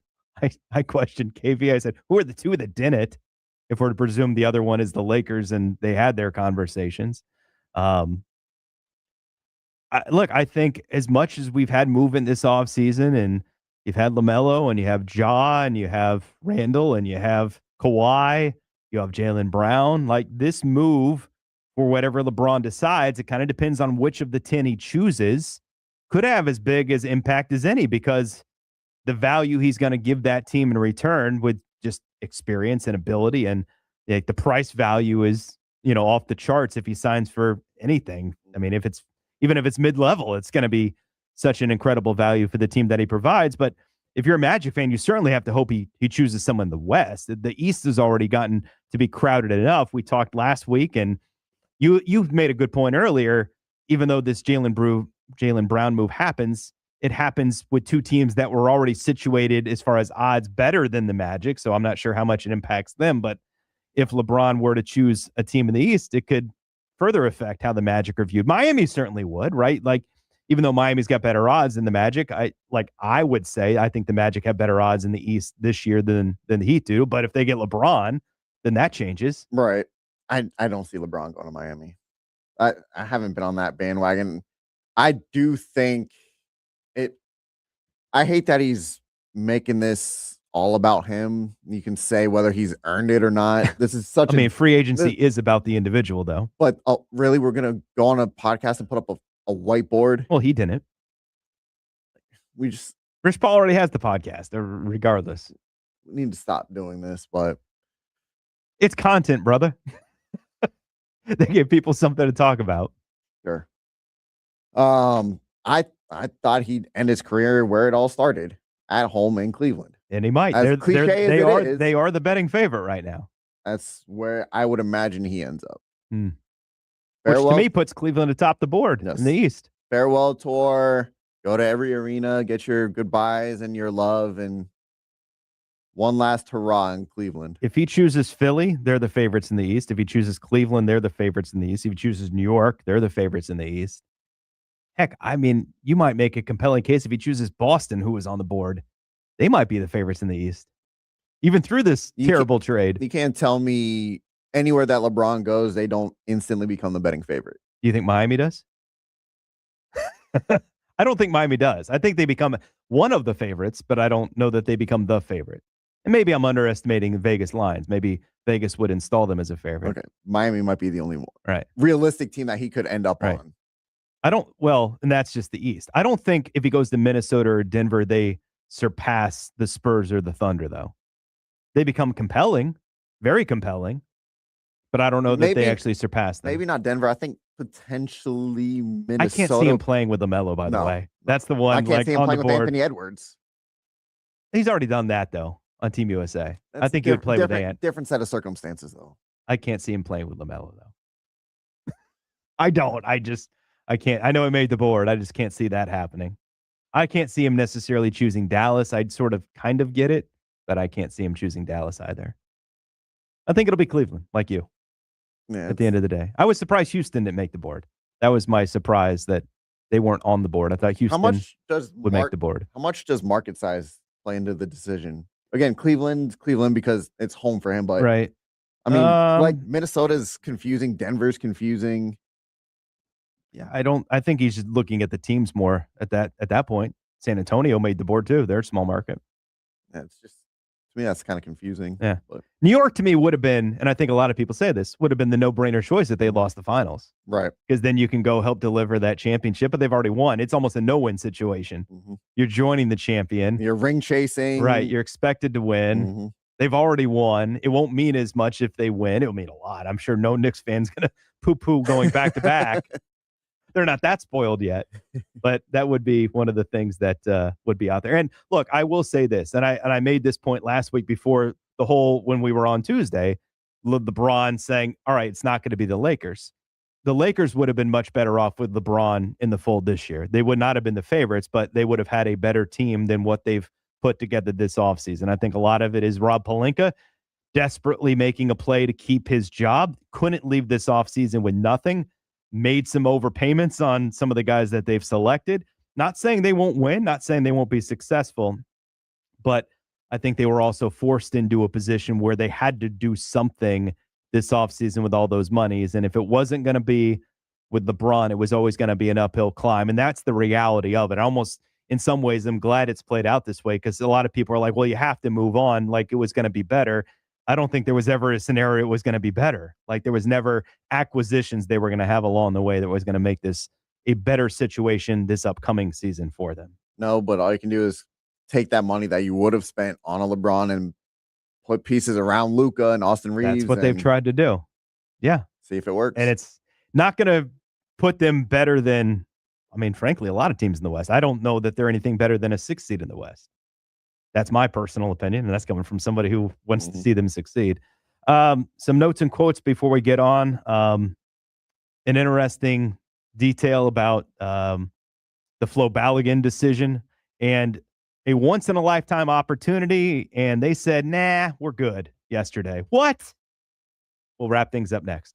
I questioned KV. I said, who are the two that didn't? If we're to presume the other one is the Lakers and they had their conversations. I think as much as we've had movement this offseason, and you've had LaMelo, and you have Ja, and you have Randall, and you have Kawhi, you have Jaylen Brown, like this move for whatever LeBron decides, it kind of depends on which of the 10 he chooses, could have as big as impact as any, because the value he's going to give that team in return with just experience and ability, and like the price value is, off the charts if he signs for anything. I mean, even if it's mid-level, it's going to be such an incredible value for the team that he provides. But if you're a Magic fan, you certainly have to hope he chooses someone in the West. The East has already gotten to be crowded enough. We talked last week, and you've made a good point earlier. Even though this Jaylen Brown move happens, it happens with two teams that were already situated as far as odds better than the Magic. So I'm not sure how much it impacts them. But if LeBron were to choose a team in the East, it could further affect how the Magic are viewed. Miami certainly would, right? Like, even though Miami's got better odds than the Magic, I would say I think the Magic have better odds in the East this year than the Heat do. But if they get LeBron, then that changes. Right. I don't see LeBron going to Miami. I haven't been on that bandwagon. I do think I hate that he's making this all about him. You can say whether he's earned it or not. This is such free agency is about the individual, though. But really, we're going to go on a podcast and put up a whiteboard? Well, he didn't. Rich Paul already has the podcast, regardless. We need to stop doing this, but It's content, brother. They give people something to talk about. Sure. I thought he'd end his career where it all started, at home in Cleveland. And he might. As cliche as it is, they are the betting favorite right now. that's where I would imagine he ends up. Which Farewell, to me puts Cleveland atop the board in the East. farewell tour. Go to every arena, get your goodbyes and your love, and one last hurrah in Cleveland. If he chooses Philly, they're the favorites in the East. If he chooses Cleveland, they're the favorites in the East. If he chooses New York, they're the favorites in the East. Heck, I mean, you might make a compelling case if he chooses Boston, who was on the board. They might be the favorites in the East. Even through this terrible trade. You can't tell me anywhere that LeBron goes, they don't instantly become the betting favorite. Do you think Miami does? I don't think Miami does. I think they become one of the favorites, but I don't know that they become the favorite. And maybe I'm underestimating Vegas lines. Maybe Vegas would install them as a favorite. Okay. Miami might be the only one. Right. Realistic team that he could end up on. And that's just the East. I don't think if he goes to Minnesota or Denver, they surpass the Spurs or the Thunder, though. They become compelling, very compelling, but I don't know that they actually surpass them. Maybe not Denver. I think potentially Minnesota. I can't see him playing with LaMelo, by the way. That's the one. I can't see him playing with Anthony Edwards. He's already done that, though, on Team USA. I think he would play with Ant. Different set of circumstances, though. I can't see him playing with LaMelo, though. I don't. I can't. I know he made the board. I just can't see that happening. I can't see him necessarily choosing Dallas. I'd sort of kind of get it, but I can't see him choosing Dallas either. I think it'll be Cleveland, like you. Yeah, at the end of the day. I was surprised Houston didn't make the board. That was my surprise that they weren't on the board. I thought Houston would make the board. How much does market size play into the decision? Again, Cleveland because it's home for him, but right. I mean, like Minnesota's confusing, Denver's confusing. Yeah, I think he's just looking at the teams more at that point. San Antonio made the board too. They're a small market. Yeah, it's just, to me, that's kind of confusing. Yeah. But New York to me would have been, and I think a lot of people say this, would have been the no-brainer choice if they lost the finals. Right. Because then you can go help deliver that championship, but they've already won. It's almost a no-win situation. Mm-hmm. You're joining the champion. You're ring chasing. Right. You're expected to win. Mm-hmm. They've already won. It won't mean as much if they win. It'll mean a lot. I'm sure no Knicks fan's going to poo-poo going back to back. They're not that spoiled yet, but that would be one of the things that would be out there. And look, I will say this, and I made this point last week before when we were on Tuesday, LeBron saying, all right, it's not going to be the Lakers. The Lakers would have been much better off with LeBron in the fold this year. They would not have been the favorites, but they would have had a better team than what they've put together this offseason. I think a lot of it is Rob Pelinka desperately making a play to keep his job. Couldn't leave this offseason with nothing. Made some overpayments on some of the guys that they've selected. Not saying they won't win, not saying they won't be successful, but I think they were also forced into a position where they had to do something this offseason with all those monies. And if it wasn't going to be with LeBron, it was always going to be an uphill climb. And that's the reality of it. Almost in some ways, I'm glad it's played out this way because a lot of people are like, well, you have to move on like it was going to be better. I don't think there was ever a scenario it was going to be better. Like there was never acquisitions they were going to have along the way that was going to make this a better situation this upcoming season for them. No, but all you can do is take that money that you would have spent on a LeBron and put pieces around Luka and Austin Reeves. That's what they've tried to do. Yeah. See if it works. And it's not going to put them better than, I mean, frankly, a lot of teams in the West. I don't know that they're anything better than a 6th seed in the West. That's my personal opinion, and that's coming from somebody who wants to see them succeed. Some notes and quotes before we get on. An interesting detail about the Flo Balogun decision and a once-in-a-lifetime opportunity, and they said, nah, we're good yesterday. What? We'll wrap things up next.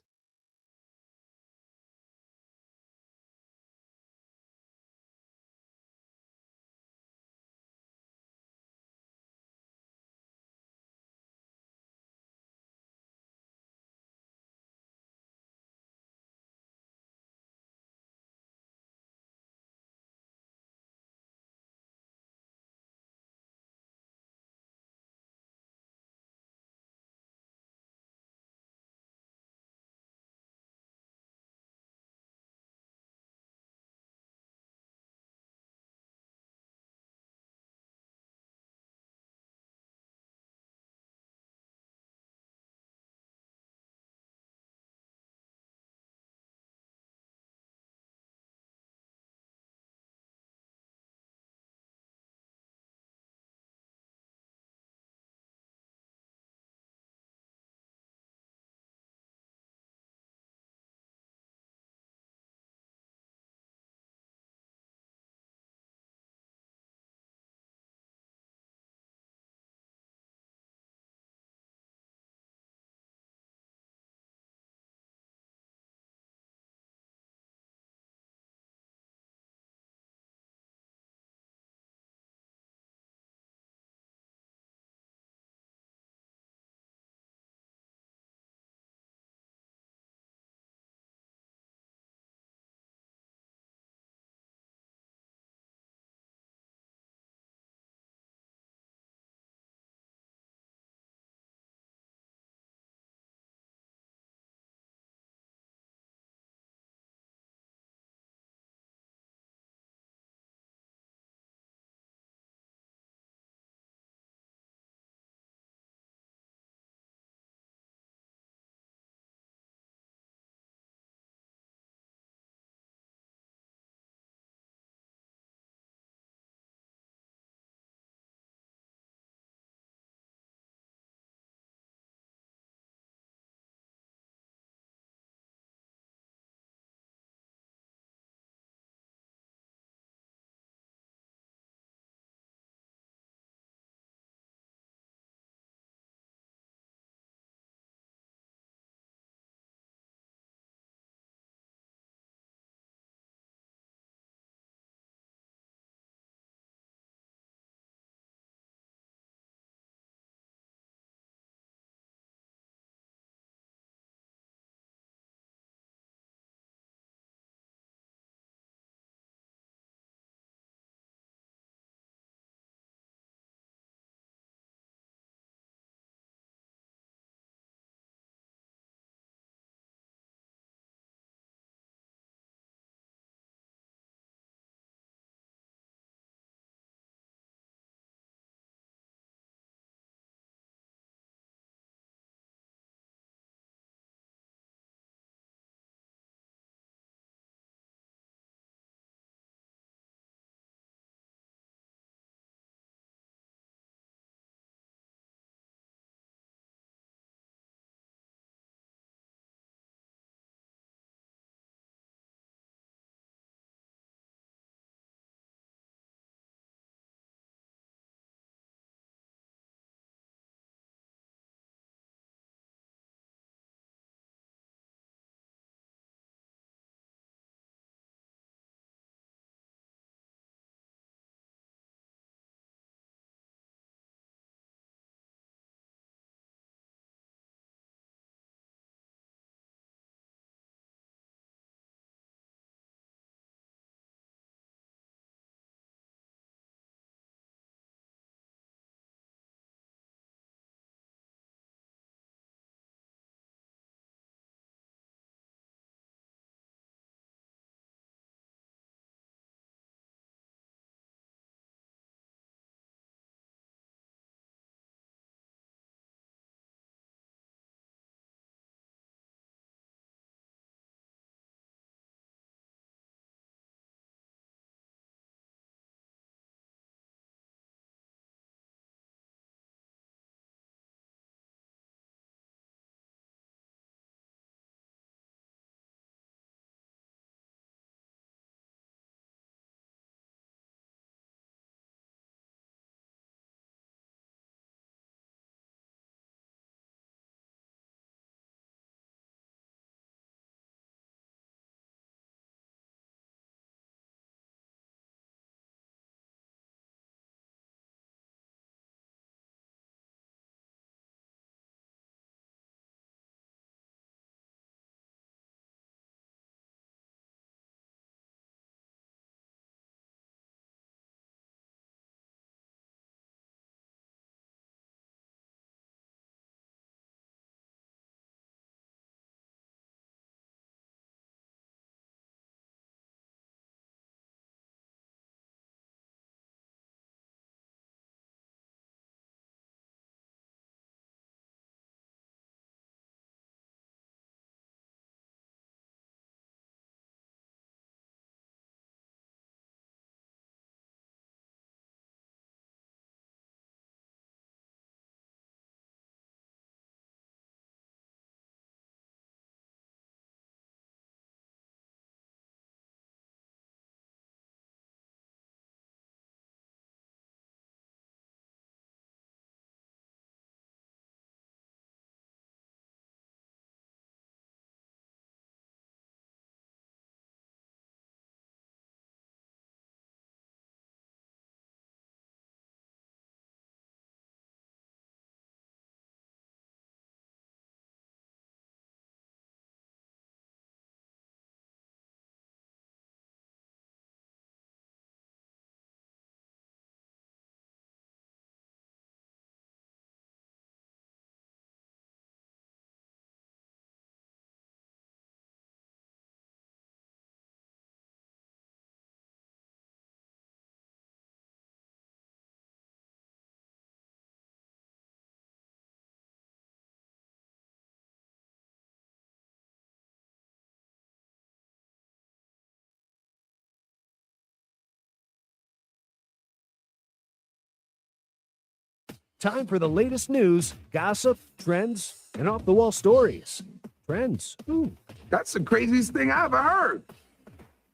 Time for the latest news, gossip, trends, and off-the-wall stories. Trends. Ooh. That's the craziest thing I ever heard.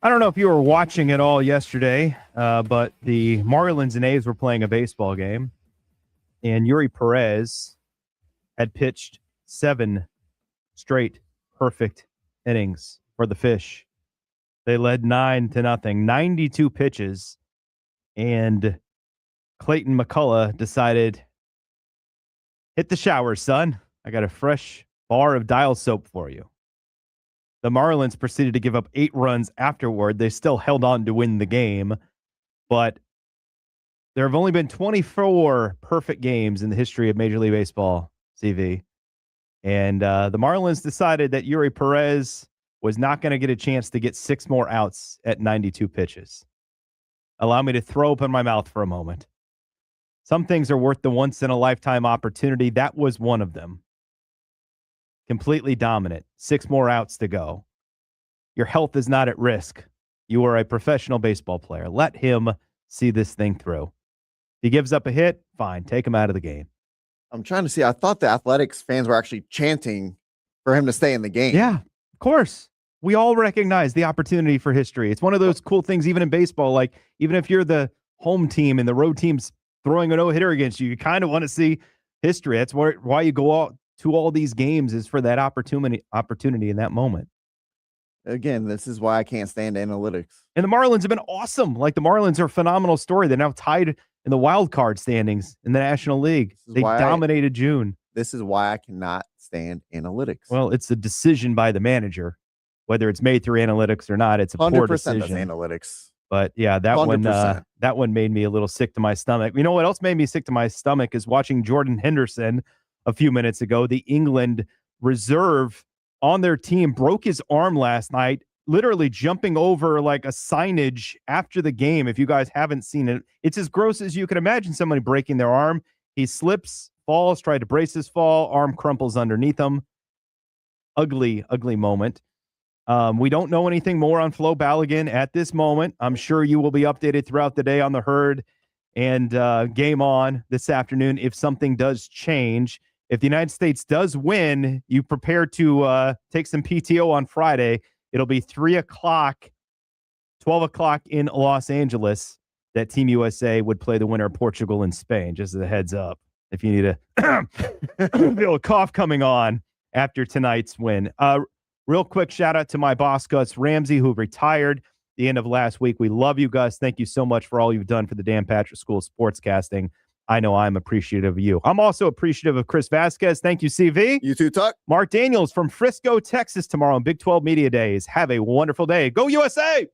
I don't know if you were watching it all yesterday, but the Marlins and A's were playing a baseball game, and Yuri Perez had pitched 7 straight perfect innings for the Fish. They led 9-0, 92 pitches, and Clayton McCullough decided, hit the shower, son. I got a fresh bar of dial soap for you. The Marlins proceeded to give up 8 runs afterward. They still held on to win the game, but there have only been 24 perfect games in the history of Major League Baseball, CV. And the Marlins decided that Yuri Perez was not going to get a chance to get 6 more outs at 92 pitches. Allow me to throw open my mouth for a moment. Some things are worth the once-in-a-lifetime opportunity. That was one of them. Completely dominant. 6 more outs to go. Your health is not at risk. You are a professional baseball player. Let him see this thing through. If he gives up a hit, fine. Take him out of the game. I'm trying to see. I thought the Athletics fans were actually chanting for him to stay in the game. Yeah, of course. We all recognize the opportunity for history. It's one of those cool things, even in baseball. Like, even if you're the home team and the road team's throwing a no-hitter against you, you kind of want to see history. That's why you go out to all these games, is for that opportunity in that moment. Again, this is why I can't stand analytics. And the Marlins have been awesome. Like, the Marlins are a phenomenal story. They're now tied in the wild card standings in the National League. They dominated June. This is why I cannot stand analytics. Well, it's a decision by the manager, whether it's made through analytics or not. It's a poor decision. 100% analytics. But yeah, that 100%. one made me a little sick to my stomach. You know what else made me sick to my stomach is watching Jordan Henderson a few minutes ago. The England reserve on their team broke his arm last night, literally jumping over like a signage after the game. If you guys haven't seen it, it's as gross as you can imagine somebody breaking their arm. He slips, falls, tried to brace his fall, arm crumples underneath him. Ugly, ugly moment. We don't know anything more on Flo Balogun at this moment. I'm sure you will be updated throughout the day on the Herd and Game On this afternoon if something does change. If the United States does win, you prepare to take some PTO on Friday. It'll be 3 o'clock, 12 o'clock in Los Angeles that Team USA would play the winner of Portugal and Spain, just as a heads up, if you need a cough coming on after tonight's win. Real quick shout out to my boss, Gus Ramsey, who retired the end of last week. We love you, Gus. Thank you so much for all you've done for the Dan Patrick School of Sportscasting. I know I'm appreciative of you. I'm also appreciative of Chris Vasquez. Thank you, CV. You too, Tuck. Marc Daniels from Frisco, Texas tomorrow on Big 12 Media Days. Have a wonderful day. Go USA!